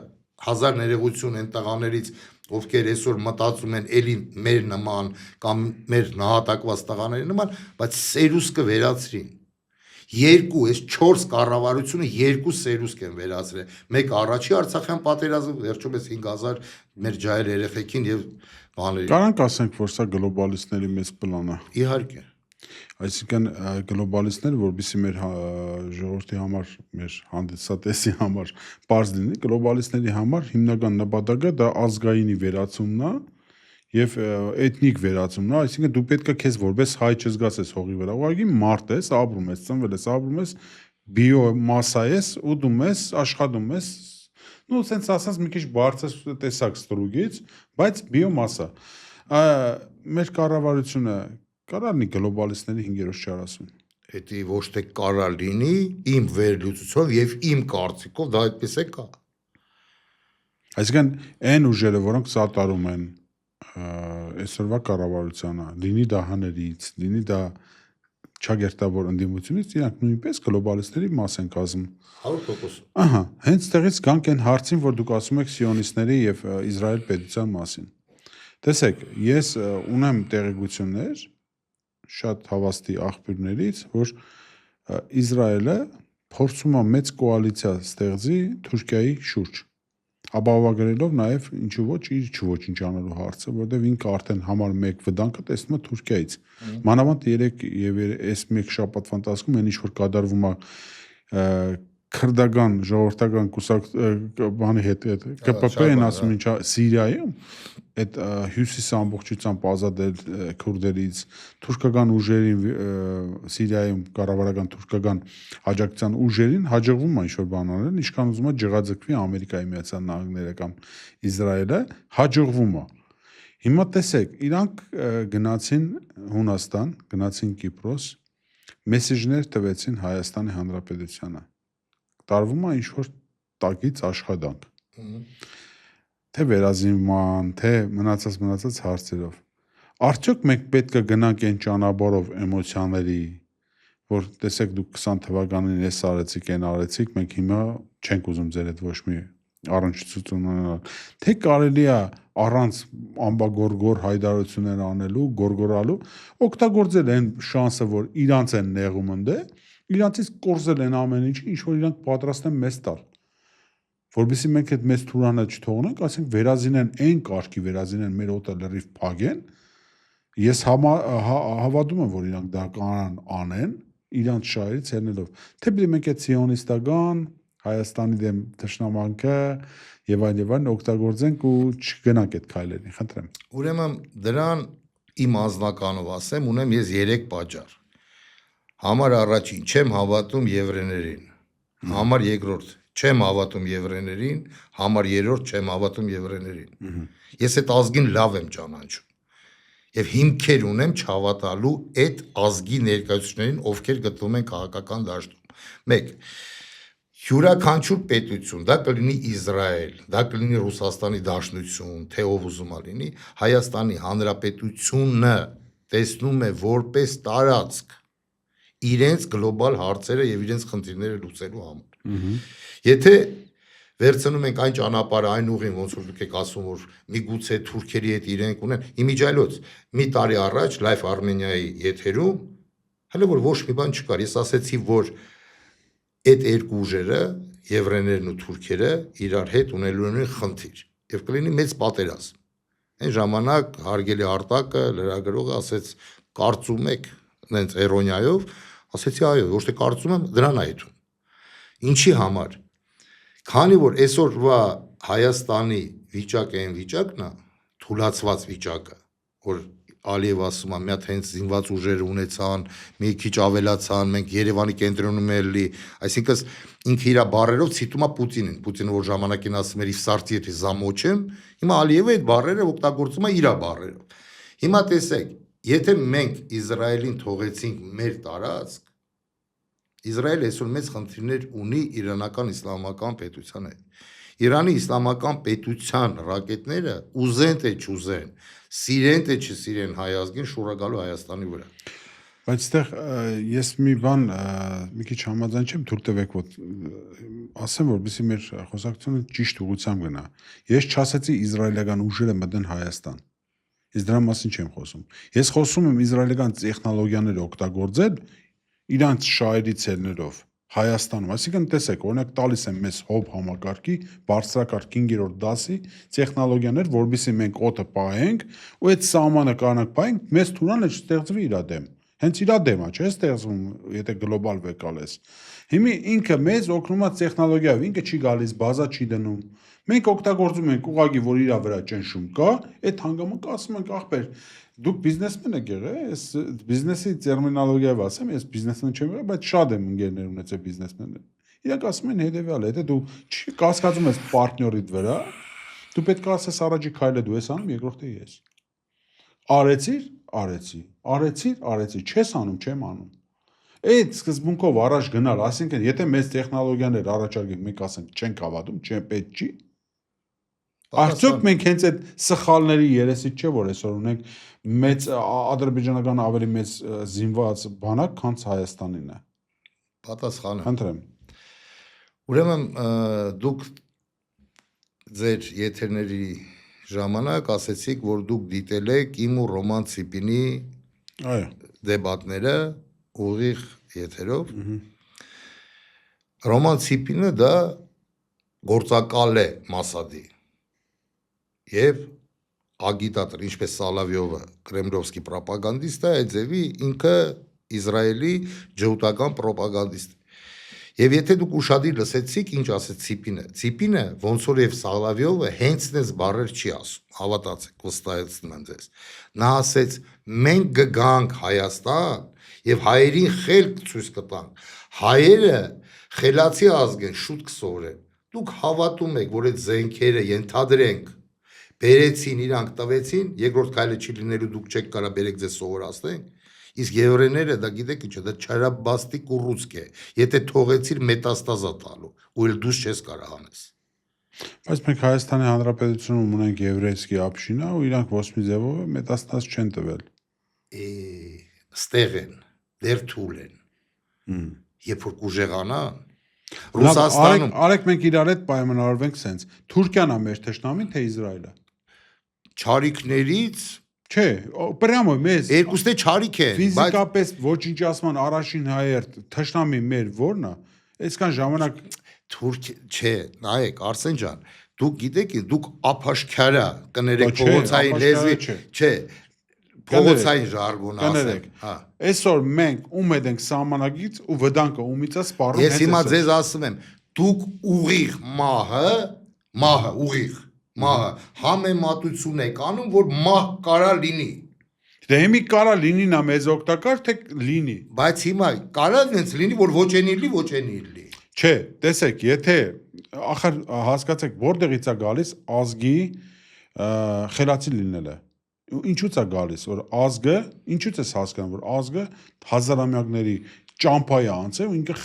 հազար ներողություն են տղաներից ովքեր այսօր մտածում են էլի մեր նման կամ մեր նահատակված տղաների նման բայց սերուսկը վերացրին երկու այս 4 կառավարությունը երկու սերուսկ են վերացրել մեկ առաջի Արցախյան պատերազմը վերջում էս 5000 մեր ջահել երեխեքին եւ բաների Կարանք ասենք, որ սա գլոբալիստների մեծ պլան է։ իհարկե Այսինքն գլոբալիստները, որովհետեւ մեր ժողովրդի համար, մեր հանդիսատեսի համար բարձ լինի, գլոբալիստների համար հիմնական նպատակը դա ազգայինի վերացումն է եւ էթնիկ վերացումն է, այսինքն դու պետք է քեզ որպես հայ չզգացես հողի վրա, ուղղակի մարդ ես, ապրում ես, ծնվել ես, ապրում ես, բիոմասա ես, ուտում ես, աշխատում ես, նո sense ասած մի քիչ բարձր տեսակ ստրուգից, բայց բիոմասա։ Մեր կառավարությունը կարա լինի գլոբալիստների 5-րդ չարասուն։ Դա ոչ թե կարա լինի իմ վերլուծությամբ եւ իմ կարծիքով դա այդպես է կա։ Այսինքն այն ուժերը, որոնք սատարում են այսօրվա կառավարությանը, լինի դա հներից, լինի դա չագերտավոր ընդդիմությունից, իրանք նույնպես գլոբալիստների մաս են կազմում։ 100%։ Ահա, հենց տեղից գանք այն հարցին, որ դուք ասում եք սիոնիստների եւ Իսրայել պետության մասին։ Տեսեք, ես ունեմ տեղեկություններ շատ հավաստի աղբյուրներից, որ Իսրայելը փորձում է մեծ կոալիցիա ստեղծի Թուրքիայի շուրջ։ Ապահովագրելով նաև ինչու ոչ իր չոչնչանալու հարցը, որտեղ ինքը արդեն համար 1 վտանգը տեսնում է Թուրքիայից։ Մանավանդ 3 եւ այս մեկ շաբաթվա ընթացքում այն ինչ որ կատարվում է քրդական ժողովրդական կուսակ բանի հետ ԿՊՊ-ն ասում ինչա Սիրիայում այդ հյուսիսի ամբողջությամբ ազատել քուրդերից թուրքական ուժերին Սիրիայում կառավարական թուրքական աջակցության ուժերին հաջողվում է ինչ-որ բան անել, ինչքան ուզում է ջղաձգվի Ամերիկայի Միացյալ Նահանգները կամ Իսրայելը, հաջողվում է։ Հիմա տեսեք, իրանք գնացին Հունաստան, գնացին Կիպրոս, մեսեջներ տվեցին Հայաստանի Հանրապետությանը։ Տարվում է ինչ-որ տակից աշխատանք։ Թե վերազինման, թե մնացած հարցերով։ Արդյոք մենք պետք է գնանք այն ճանապարհով էմոցիաների, որ տեսեք դուք 20 թվականին էս արեցիք, այն արեցիք, մենք հիմա չենք ուզում ձեր հետ ոչ մի առնչություն ունենալ։ Թե կարելի է առանց ամբագորգոր հայտարարություններ անելու, գորգորալու, օգտագործել այն շանսը, որ իրանց են նեղում ընդե, իրանցից կորզել են ամեն ինչը, ինչ որ իրանք պատրաստ են մեզ տալ։ Որովհետեւ մենք այդ մեծ թուրանը չթողնենք, ասենք վերազինեն այն կարգի վերազինեն մեր օտը լրիվ փագեն։ Ես հավատում եմ, որ իրանք դա անեն, իրանց շահերից ելնելով։ Թե պիտի մենք այդ սիոնիստական Հայաստանի դեմ դաշնամանքը եւ այլն օգտագործենք ու չգնանք այդ քայլերին, խնդրեմ։ Ուրեմն դրան իմ անձնականով ասեմ, ունեմ ես 3 պատճառ։ Համար առաջին չեմ հավատում եվրեներին։ Համար երկրորդ չեմ հավատում եվրեներին, համար երրորդ չեմ հավատում եվրեներին։ Ես այդ ազգին լավ եմ ճանաչում։ Եվ հիմքեր ունեմ չհավատալու այդ ազգի ներկայացուցիչներին, ովքեր գտնվում են քաղաքական դաշտում։ 1. Յուրաքանչյուր պետություն, դա կլինի Իսրայել, դա կլինի Ռուսաստանի Դաշնություն, թե ով ուզում է լինի, Հայաստանի Հանրապետությունը տեսնում է որպես տարածք իրենց գլոբալ հարցերը եւ իրենց խնդիրները լուծելու համար։ Եթե վերցնում ենք այն ճանապարհը, այն ուղին, ոնց որ դուք եք ասում, որ միգուցե թուրքերի հետ իրենք ունեն, իմիջայլոց մի տարի առաջ Live Armenia-ի եթերում հələ որ ոչ մի բան չկար, ես ասեցի, որ այդ երկու ուժերը, եվրեներն ու թուրքերը իրար հետ ունելու են խնդիր եւ կլինի մեծ պատերազմ։ Այն ժամանակ հարգելի Արտակը լրագրողը ասեց կարծում եք նենց էրոնիայով, ասեցի այո, ոչ թե կարծում եմ, դրան այդում։ Ինչի համար։ Քանի որ այսօրվա Հայաստանի վիճակը այն վիճակն է, թուլացված վիճակը, որ Ալիև ասում է, մի հատ հենց զինված ուժեր ունեցան, մի քիչ ավելացան, մենք Երևանի կենտրոնում էլի, այսինքն ինքը իր բառերով ցիտում է Պուտինին, Պուտինը որ ժամանակին ասում էր «Սարտիեթի զամոչեմ», հիմա Ալիևը այդ բառերը օգտագործում է իր բառերով։ Հիմա տեսեք, եթե մենք Իսրայելին թողեցինք մեր տարածք, Իսրայելը այսօր մեծ խնդիրներ ունի իրանական իսլամական պետության հետ։ Իրանի իսլամական պետության ռակետները ուզեն թե չուզեն, սիրեն թե չսիրեն հայ ազգին շուռա գալու Հայաստանի վրա։ Բայց այստեղ ես մի բան մի քիչ համաձայն չեմ, թույլ տվեք որ ասեմ, որովհետեւ մեր խոսակցությունը ճիշտ ուղղությամբ գնա։ Ես չասեցի իսրայելական ուժերը մտեն Հայաստան։ Ես դրա մասին չեմ խոսում։ Ես խոսում եմ իսրայելական տեխնոլոգիաները օգտագործել իրանց շահերի ցելներով Հայաստանում, այսինքն տեսեք, օրինակ տալիս եմ մեզ հոբ համակարգի բարձրակարգ 5-րդ դասի տեխնոլոգիաներ, որովհետեւ մենք օդը պահենք ու այդ սահմանը կանանք պահենք, մեզ թուրանը չստեղծվի իր դեմ։ Հենց իր դեմա չէ ստեղծվում, եթե գլոբալ վեկալ ես։ Հիմա ինքը մեզ օգնում է տեխնոլոգիայով, ինքը չի գալիս, բազա չի դնում։ Մենք օգտագործում ենք ուղղակի, որ իր վրա ճնշում կա, այդ հանգամանքը ասում ենք ախպեր, դուք բիզնեսմեն եք եղել, ես բիզնեսի տերմինոլոգիայով ասեմ, ես բիզնեսմեն չեմ եղել, բայց շատ եմ ընկերներ ունեցել բիզնեսմեններ։ Իրանք ասում են հետևյալը, եթե դու կասկածում ես պարտներիդ վրա, դու պետք է ասես առաջի քայլը դու ես անում, երկրորդը ես։ Արեցի, չես անում, չեմ անում։ Այդ սկզբունքով առաջ գնալ, ասինքն եթե մեծ տեխնոլոգիաներ առաջարկենք, մենք ասենք չենք հավատում, պետք չի։ Արդյոք մենք հենց այդ սխալների երեսից չէ, որ այսօր ունենք մեծ ադրբեջանական ավելի մեծ զինված բանակ, քան Հայաստանին է։ Պատասխանը։ Խնդրեմ։ Ուրեմն դուք ձեր եթերների ժամանակ ասեցիք, որ դուք դիտել եք իմ ու Ռոման Ցիպինի դեբատները ուղիղ եթերով։ Ռոման Ցիպինը դա գործակալ է Մասադի եւ ագիտատոր, ինչպես Սալավյովը կրեմլովսկի պրոպագանդիստ է, այդ ձևի ինքը Իսրայելի ջհուդական պրոպագանդիստ։ Եվ եթե դուք ուշադիր լսեցիք, ինչ ասեց Ցիպինը ոնց որ եւ Սալավյովը հենց դες բառեր չի ասում, հավատացեք, վստահեցնում եմ ձեզ։ Նա ասեց. մենք կգանք Հայաստան եւ հայերին խելք ցույց կտանք։ Հայերը խելացի ազգ են, շուտ կսովորեն։ Դուք հավատում եք, որ այդ զենքերը ենթադրենք բերեցին, իրանք տվեցին, երկրորդ քայլը չի լինելու, դուք չեք կարա բերեք ձեզ սովորացնենք։ Իսկ եվրեները դա գիտեք ինչ է, դա չարաբաստիկ ու ռուսկ է։ Եթե թողեցիր մետաստազա տալու, ու էլ դուս չես կարող անես։ Բայց մենք Հայաստանի Հանրապետությունում ունենք եվրейский община, ու իրանք ոչ մի ձևով մետաստազ չեն տվել։ Ստեղ են, դեր թուլ են։ Երբ որ կուժեղանան, Ռուսաստանում արեք մենք իրար հետ պայմանավորվենք սենց։ Թուրքիան է մեր թշնամին, թե Իսրայելը։ Չարիքներից Չէ, պրյամո մեզ երկուսն է չարիք են, ֆիզիկապես ոչնչացման առաջին հայեր թշնամի մեր ո՞րն է։ Այսքան ժամանակ չէ, նայեք, Արսեն ջան, դուք գիտեք, դուք ափաշքարա կներեք փողոցային լեզվի, չէ, փողոցային ժարգոն ասեք, հա։ Այսօր մենք ում հետ ենք սահմանագից ու վտանգը ումից է սպառում։ Ես հիմա ձեզ ասում եմ, դուք ուղիղ մահը ուղիղ մահը համեմատություն եք անում, որ մահ կարա լինի։ Դե հիմի կարա լինի նա մեզ օգտակար, թե լինի։ Բայց հիմա կարա ինձ լինի, որ ոչ էնի։ Չէ, տեսեք, եթե ախր հասկացեք, որտեղից է գալիս ազգի խելացի լինելը։ Ինչու՞ց է գալիս, որ ազգը, ինչու՞ց է հասկանում, որ ազգը հազարամյակների ճամփա է անցել ու ինքը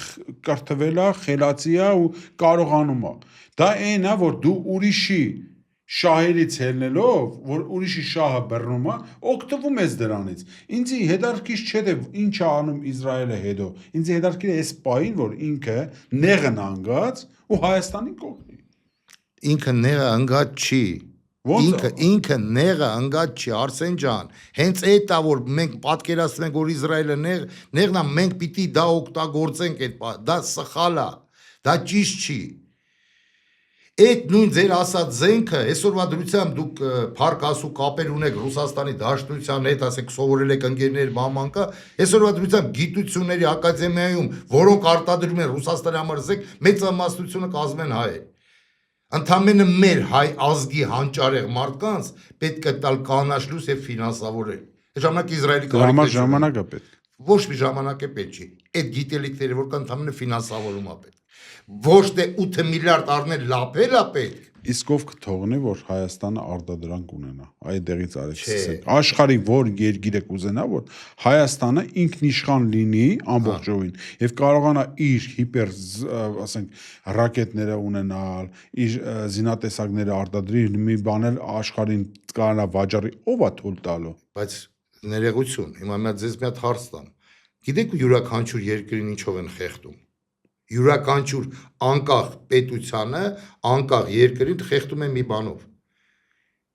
կրթվել է, խելացի է ու կարողանում է։ Դա այն է, որ դու ուրիշի շահերից ելնելով, որ ուրիշի շահը բռնում է, օգտվում ես դրանից։ Ինձ հետաքրքիր չէ թե ինչ է անում Իսրայելը հետո։ Ինձ հետաքրքիր է այս պահին, որ ինքը նեղն անգած ու Հայաստանին կողմի։ Ինքը նեղը անգած չի։ Ինքը նեղը անգած չի, Արսեն ջան։ Հենց այդ է, որ մենք պատկերացնում ենք, որ Իսրայելը նեղն է, մենք պիտի դա օգտագործենք այդ, դա սխալ է, դա ճիշտ չի։ Այդ նույն ձեր ասած զենքը, այսօրվա դրությամբ դուք փառք ասու կապեր ունեք Ռուսաստանի Դաշնության հետ, ասեք սովորել եք ընկերներ բամանկա, այսօրվա դրությամբ գիտությունների ակադեմիայում, որոնք արտադրում են Ռուսաստանի համար զենք, մեծամասնությունը կազմեն հայեր։ Ընդամենը մեր հայ ազգի հանճարեղ մարդկանց պետք է տալ կանաչ լույս եւ ֆինանսավորել։ Այդ ժամանակ Իսրայելի կարիք ժամանակը պետք։ Ոչ մի ժամանակ է պետք չի։ Այդ գիտելիքները որ կան, ընդամենը ֆինանսավորում է պետք։ ոչ թե 8 միլիարդ առնել լափել է պետք։ Իսկ ով կթողնի, որ Հայաստանը արտադրանք ունենա։ Այդտեղից արեք Չէ։ սկսենք։ Աշխարհի որ երկիրը կուզենա, որ Հայաստանը ինքնիշխան լինի ամբողջովին եւ կարողանա իր հիպեր, ասենք, ռակետները ունենալ, իր զինատեսակները արտադրի, մի բաներ աշխարհին կարողանա վաճառի, ով է թույլ տալու։ Բայց ներողություն, հիմա մի հատ ձեզ մի հատ հարց տամ։ Գիտեք յուրաքանչյուր երկրին ինչով են խեղդում։ Յուրաքանչյուր անկախ պետությանը, անկախ երկրին խեղդում են մի բանով։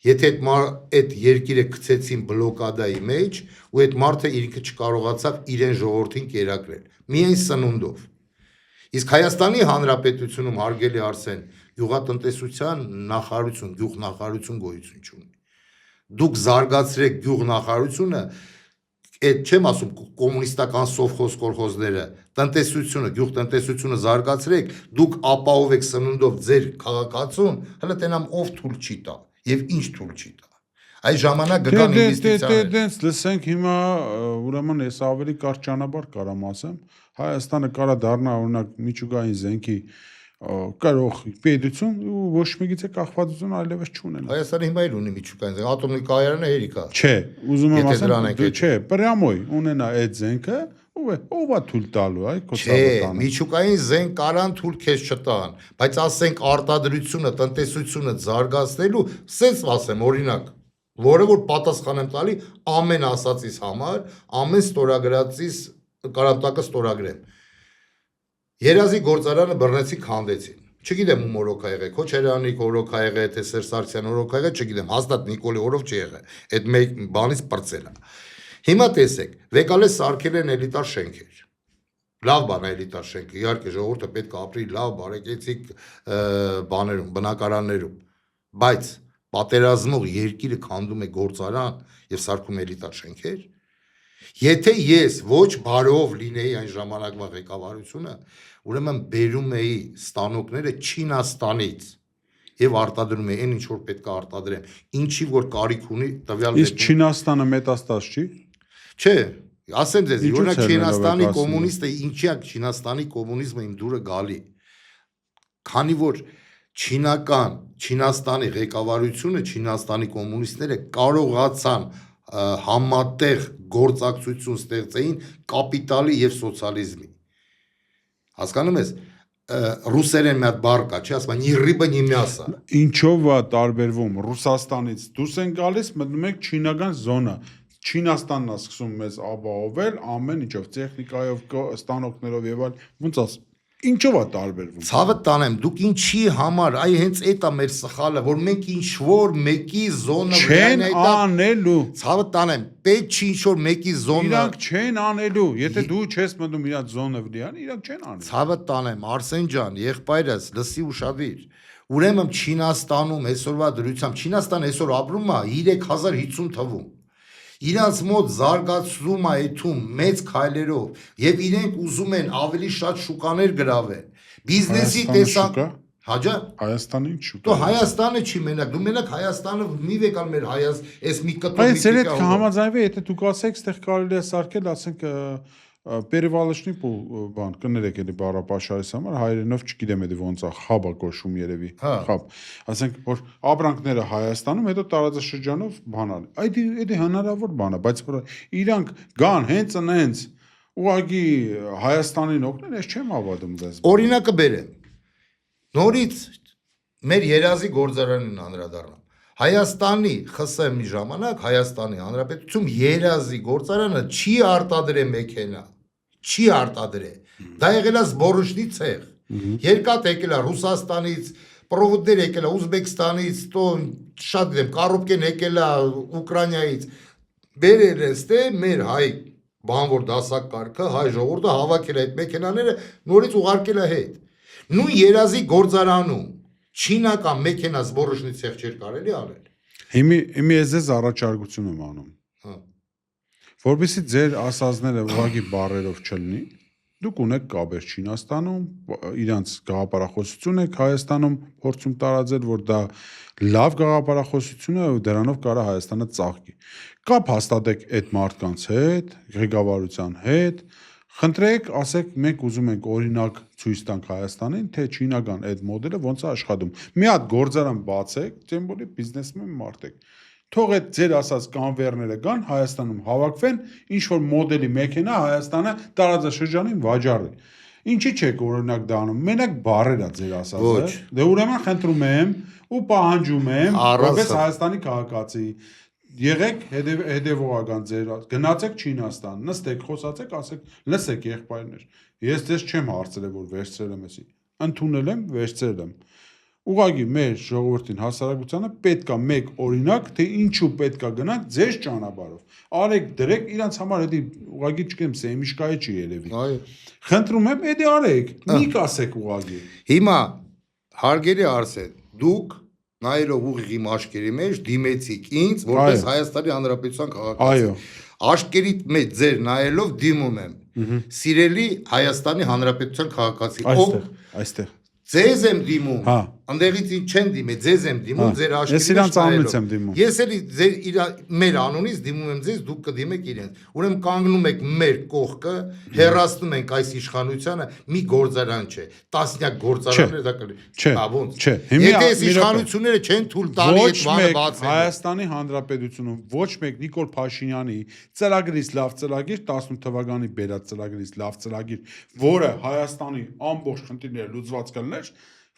Եթե այդ երկիրը գցեցին բլոկադայի մեջ, ու այդ մարդը ինքը չկարողացավ իրեն ժողովրդին կերակրել, միայն սնունդով։ Իսկ Հայաստանի Հանրապետությունում հարգելի Արսեն, գյուղատնտեսության նախարարություն, գյուղնախարարություն գոյություն չունի։ Դուք զարգացրեք գյուղնախարարությունը, այդ չեմ ասում կոմունիստական սովխոզ կոլխոզները, տնտեսությունը, գյուղտնտեսությունը զարգացրեք, դուք ապահովեք սնունդով ձեր քաղաքացուն, հələ տենամ ով թույլ չի տա եւ ինչ թույլ չի տա։ Այս ժամանակ գտան ինվեստիցիաներ։ Դենց լսենք հիմա ուրեմն ես ավելի կարճ ճանապարհ կարամ ասեմ, Հայաստանը կարա դառնա օրինակ միջուկային զենքի կարող պետություն ու ոչ մեկիցե կախվածություն այլևս չունենա։ Հայաստանը հիմա էլ ունի միջուկային զենք, ատոմիկ կայարանը հերիքա։ Չէ, ուզում եմ Եթե դրան ասեմ, եք չէ, պրյամոյ ունենա այդ զենքը, ով է թույլ տալու, այ Չէ, կոսաբտանը։ միջուկային զենք կարան թույլ քեզ չտան, բայց ասենք արտադրությունը, տնտեսությունը զարգացնելու, սենց ասեմ օրինակ, որը որ պատասխան եմ տալի ամեն ասածից համար, ամեն ստորագրածից կարանտակը ստորագրեմ։ Երազի գործարանը բռնեցին, քանդեցին։ Չգիտեմ ում օրոք ա եղել, Քոչարյանի օրոք ա եղել, թե Սերժ Սարգսյանի օրոք ա եղել, չգիտեմ, հաստատ Նիկոլի օրոք չի եղել։ Այդ մեկ բանից պրծել է։ Հիմա տեսեք, վեկալես սարքել են էլիտար շենքեր։ Լավ բան է էլիտար շենքը, իհարկե ժողովուրդը պետք է ապրի լավ, բարեկեցիկ բաներում, բնակարաններում, բայց պատերազմող երկիրը քանդում է գործարան եւ սարքում էլիտար շենքեր։ Եթե ես ոչ բարով լինեի այն ժամանակվա ղեկավարությունը, ուրեմն բերում էի ստանոկները Չինաստանից եւ արտադրում էի այն ինչ որ պետք է արտադրեմ, ինչի որ կարիք ունի տվյալ Իսկ Չինաստանը մետաստազ չի։ Չէ, ասեմ ձեզ, Ինչու՞ օրինակ ցերնելով Չինաստանի եք ասում։ կոմունիստը ինչի է Չինաստանի կոմունիզմը իմ դուրը գալի։ Քանի որ Չինաստանի ղեկավարությունը, Չինաստանի կոմունիստները կարողացան համատեղ գործակցություն ստեղծեին կապիտալի եւ սոցիալիզմի։ Հասկանում ես, ռուսերեն մի հատ բառ կա, չի ասում, «Ни рыба, ни мясо»։ Ինչով է տարբերվում Ռուսաստանից դուրս են գալիս, մտնում եք չինական զոնա։ Չինաստանն է սկսում մեզ ապահովել ամեն ինչով, տեխնիկայով, ստանոկներով եւ այլ։ Ոնց ասեմ, ինչով է տարբերվում։ Ցավը տանեմ, դուք ինչի համար, այ հենց այդ է մեր սխալը, որ մենք ինչ որ մեկի զոնը Չեն անելու։ Ցավը տանեմ, պետք չի ինչ որ մեկի զոնը։ Իրանք չեն անելու։ Եթե դու չես մտնում իրանք զոնը վլիան, իրանք չեն անելու։ Ցավը տանեմ, Արսեն ջան, եղբայրս, լսի ուշադիր։ Ուրեմն Չինաստանում այսօրվա դրությամբ Չինաստան այսօր ապրում է 3050 թվում։ Իրանց մոտ զարգացում է այդում մեծ քայլերով եւ իրենք ուզում են ավելի շատ շուկաներ գրավել։ Բիզնեսի տեսակ Հաջա Հայաստանի ինչ շուկա։ Դու Հայաստանը չի մենակ, դու մենակ Հայաստանը մի վեկալ մեր հայաց, այս մի կտոր Բայց երեք համաձայնվի, եթե դուք ասեք, այդտեղ կարելի է սարքել, ասենք Перевалочный բան, կներեք էլի բառապաշարից համար, հայերենով չգիտեմ էլի ոնց է, խաբա կոչվում երևի, խաբ։ Ասենք, որ ապրանքները Հայաստանում, հետո տարածաշրջանով բանալ։ Այդ հնարավոր բան է, բայց որ իրանք գան հենց ուղղակի Հայաստանին օգնեն, ես չեմ հավատում դες։ Օրինակը բերեմ։ Նորից մեր երազի գործարանին անդրադառնամ։ Հայաստանի ԽՍՀՄ-ի ժամանակ Հայաստանի Հանրապետություն երազի գործարանը չի արտադրել մեքենա, չի արտադրել։ Դա եղել է զբորոշնի ցեղ։ Երկաթ եկել է Ռուսաստանից, պրովոդներ եկել է Ուզբեկստանից, то շատ դեմ կառուպկեն եկել է Ուկրաինայից։ Բերել է ստե մեր հայ բանվոր դասակ կարգը, հայ ժողովուրդը հավաքել է այդ մեքենաները, նորից ուղարկել է հետ։ Նույն երազի գործարանում Չինական մեքենա զբորոշնի ցեղ չէր կարելի անել։ Հիմի ես ձեզ առաջարկություն եմ անում։ Որպեսզի ձեր ասածները ուղղակի բառերով չլինի, դուք ունեք կապեր Չինաստանում, իրանց գաղափարախոսություն եք Հայաստանում փորձում տարածել, որ դա լավ գաղափարախոսություն է ու դրանով կարա Հայաստանը ծաղկի։ Կապ հաստատեք այդ մարդկանց հետ, ղեկավարության հետ, Խնդրեք, ասեք, մենք ուզում ենք օրինակ ցույց տանք Հայաստանին, թե չինական այդ մոդելը ոնց է աշխատում։ Մի հատ գործարան բացեք, տեմ բոլի բիզնեսմեն մարդ եք։ Թող այդ ձեր ասած կանվերները գան Հայաստանում հավաքվեն, ինչ որ մոդելի մեքենա Հայաստանը տարածաշրջանին վաճառի։ Ինչի՞ չեք օրինակ դա անում։ Մենակ բարեր է ձեր ասածը։ Դե ուրեմն խնդրում եմ ու պահանջում եմ, որպես Հայաստանի քաղաքացի եղեք հետևողական ձեր գնացեք Չինաստան, նստեք, խոսացեք, ասեք, լսեք եղբայրներ։ Ես ձեզ չեմ հարցրել, որ վերցրել եմ էսի։ Ընդունել եմ, վերցրել եմ։ Ուղղակի մեր ժողովրդին հասարակությանը պետքա մեկ օրինակ, թե ինչու պետքա գնանք ձեր ճանապարհով։ Արեք դրեք, իրանց համար էդի ուղղակի չգիտեմ, սեմիշկայի չի երևի։ Այո։ Խնդրում եմ, էդի արեք, մի կասեք ուղղակի։ Հիմա հարգելի Արսեն, դուք նայելով ուղիղ իմ աշկերի մեջ դիմեցիք ինձ, որպես Հայաստանի Հանրապետության քաղաքացի։ Աշկերիդ մեջ ձեր նայելով դիմում եմ։ Սիրելի Հայաստանի Հանրապետության քաղաքացի։ Այստեղ։ Ձեզ եմ դիմում։ Անդեղից ինչ չեն դիմել, ձեզ եմ դիմում, ձեր աշկերտից։ Ես իրանց անունից եմ դիմում։ Ես էլի մեր անունից դիմում եմ ձեզ, դուք կդիմեք իրենց։ Ուրեմն կանգնում եք մեր կողքը, հեռացնում ենք այս իշխանությանը, մի գործարան չէ, տասնյակ գործարաններ դա կլինի։ Չէ։ Եթե այս իշխանությունները չեն թույլ տալի այդ բանը բացել։ Հայաստանի Հանրապետությունում ոչ մեկ Նիկոլ Փաշինյանի ծրագրից լավ ծրագիր, 18 թվականի բերած ծրագրից լավ ծրագիր, որը Հայաստանի ամբողջ խնդիրները լուծված կլներ,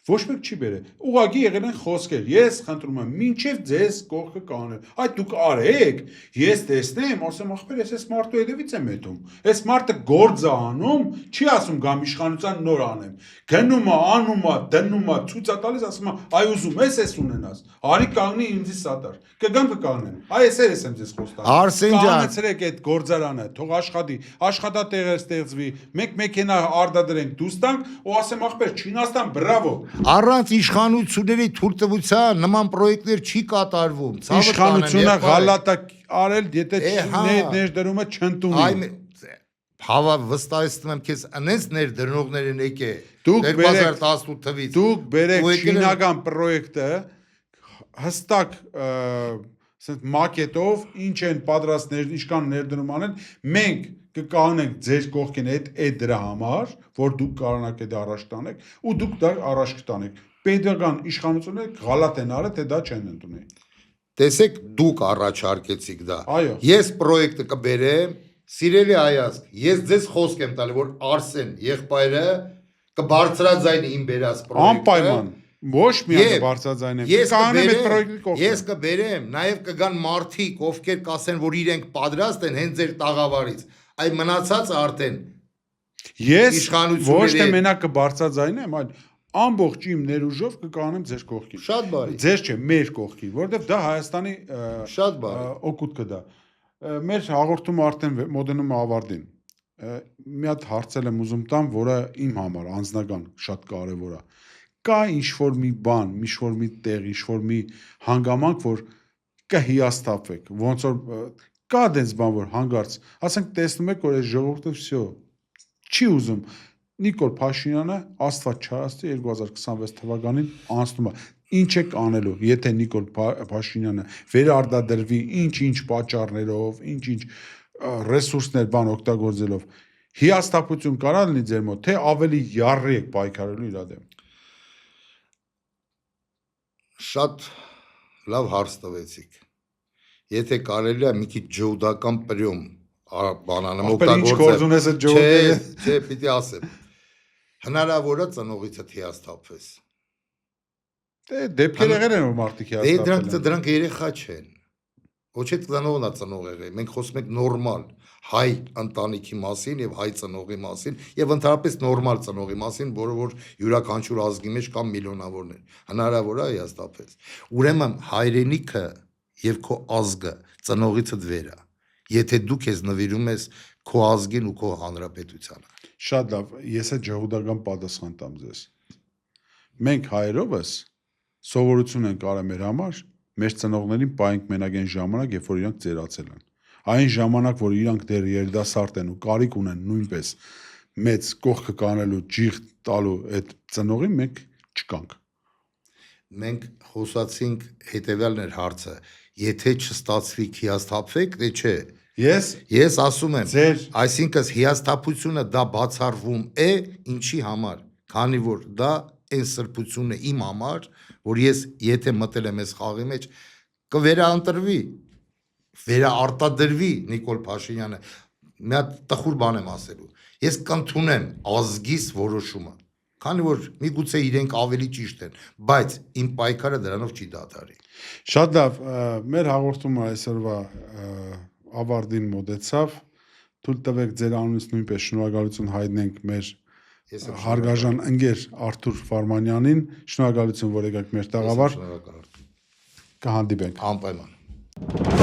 ոչ մեկ չի բերել։ Ուղղակի եղել են խոսքեր։ Ես խնդրում եմ, մինչև ձեզ կողքը կանել։ Այդ դուք արեք, ես տեսնեմ, ասեմ, ախպեր, ես մարդու հետևից եմ հետում։ Այս մարդը գործ է անում, չի ասում գամ իշխանության նոր անեմ։ Գնում է, անում է, դնում է, ցույց է տալիս, ասում է, այ ուզում ես ունենաս։ Արի կանգնի ինձ սատար։ Կգամ կկանգնեմ։ Այ ես եմ ձեզ խոստանում։ Արսեն ջան, կանգնեցրեք այդ գործարանը, թող աշխատի, աշխատատեղեր ստեղծվի, մեկ մեքենա արդադրենք, դուրս տանք ու ասեմ, ախպեր, Չինաստան, բրավո։ Առանց իշխանությունների թույլտվության նման պրոյեկտներ չի կատարվում։ Իշխանությունը գալատա արել, եթե ներդրումը չընդունի։ Հավա վստահեցնում եմ քեզ, անես ներդրողներ են եկե 2018 թվականից։ Դուք բերեք չինական պրոյեկտը հստակ մակետով, ինչ են պատրաստ ինչքան ներդրում անել, մենք կկանենք ձեր կողքին այդ դրա համար, որ դուք կարողանաք դա առաջ տանեք, ու դուք դա առաջ կտանեք։ Պետական իշխանությունները գալատ են արել, թե դա չեն ընդունել։ Տեսեք, դուք առաջարկեցիք դա։ Այո։ Ես պրոյեկտը կբերեմ, սիրելի հայազգ, ես ձեզ խոսք եմ տալի, որ Արսեն եղբայրը կբարձրաձայնի իմ բերած պրոյեկտը։ Անպայման։ Ոչ միայն կբարձրաձայնեմ։ Ես կբերեմ, նաև կգան մարդիկ, ովքեր կասեն, որ իրենք պատրաստ են հենց ձեր տաղավարից։ Այ մնացած արդեն ես ոչ թե մենակ կբարձրաձայնեմ, այլ ամբողջ իմ ներուժով կկանեմ ձեր կողքին։ Շատ բարի։ Ձեր չէ, մեր կողքին, որովհետև դա Հայաստանի շատ բարի օգուտ կդա։ Մեր հաղորդումը արդեն մոտենում է ավարտին։ Մի հատ հարցել եմ ուզում տամ, որը իմ համար անձնական շատ կարևոր է։ Կա ինչ-որ մի բան, ինչ-որ մի տեղ, ինչ-որ մի հանգամանք, որ կհիասթափվեք, ոնց որ կա դենց բան, որ հանգարց, ասենք տեսնում եք, որ այս ժողովուրդը վсё չի ուզում Նիկոլ Փաշինյանը Աստված չարաստի 2026 թվականին անցնում է։ Ինչ եք անելու, եթե Նիկոլ Փաշինյանը վերարտադրվի ինչ-ինչ պատճառներով, ինչ-ինչ ռեսուրսներ բան օգտագործելով, հիասթափություն կարա լինի ձեր մոտ, թե ավելի յառի եք պայքարելու իր դեմ։ Շատ լավ հարց տվեցիք։ Եթե կարելի է մի քիչ ջոուդական պրյոմ բանանեմ օգտագործել։ Չէ, պիտի ասեմ։ Հնարավոր է ծնողիցդ հիասթափվես։ Դե դեպքեր եղել են որ մարդիկ հիասթափվել։ Դրանք երեխա չեն։ Ոչ այդ ծնողն է ծնող եղել։ Մենք խոսում ենք նորմալ հայ ընտանիքի մասին եւ հայ ծնողի մասին եւ ընդհանրապես նորմալ ծնողի մասին, որը որ յուրաքանչյուր ազգի մեջ կան միլիոնավորներ։ Հնարավոր է հիասթափվես։ Ուրեմն հայրենիքը եւ քո ազգը ծնողիցդ վեր է։ Եթե դու քեզ նվիրում ես քո ազգին ու քո հանրապետությանը։ Շատ լավ, ես այդ ջհուդական պատասխան տամ ձեզ։ Մենք հայերովս սովորություն ենք արել մեր համար, մեր ծնողներին պայենք մենակ այն ժամանակ, երբ որ իրանք ծերացել են։ Այն ժամանակ, որ իրանք դեռ երիտասարդ են ու կարիք ունեն նույնպես մեծ կողքը կանելու, ջիղ տալու այդ ծնողին մենք չկանք։ Մենք խոսացինք հետևյալն էր հարցը, եթե չստացվի հիասթափվեք, դե չէ, Ես ասում եմ, Ձեր- այսինքն հիասթափությունը դա բացառվում է ինչի համար, քանի որ դա այն սրբությունն է իմ համար, որ ես եթե մտել եմ այս խաղի մեջ, կվերաընտրվի, վերաարտադրվի Նիկոլ Փաշինյանը։ Մի հատ տխուր բան եմ ասելու։ Ես կընդունեմ ազգիս որոշումը, քանի որ միգուցե իրենք ավելի ճիշտ են, բայց իմ պայքարը դրանով չի դադարի։ Շատ լավ, մեր հաղորդումը այսօրվա ավարտին մոտեցավ։ Թույլ տվեք ձեր անունից նույնպես շնորհակալություն հայտնենք մեր Ես եմ հարգաժան ընկեր Արթուր Ֆարմանյանին։ Շնորհակալություն, որ եկաք մեր տաղավար։ Շնորհակալ եմ։ Կհանդիպենք։ Անպայման։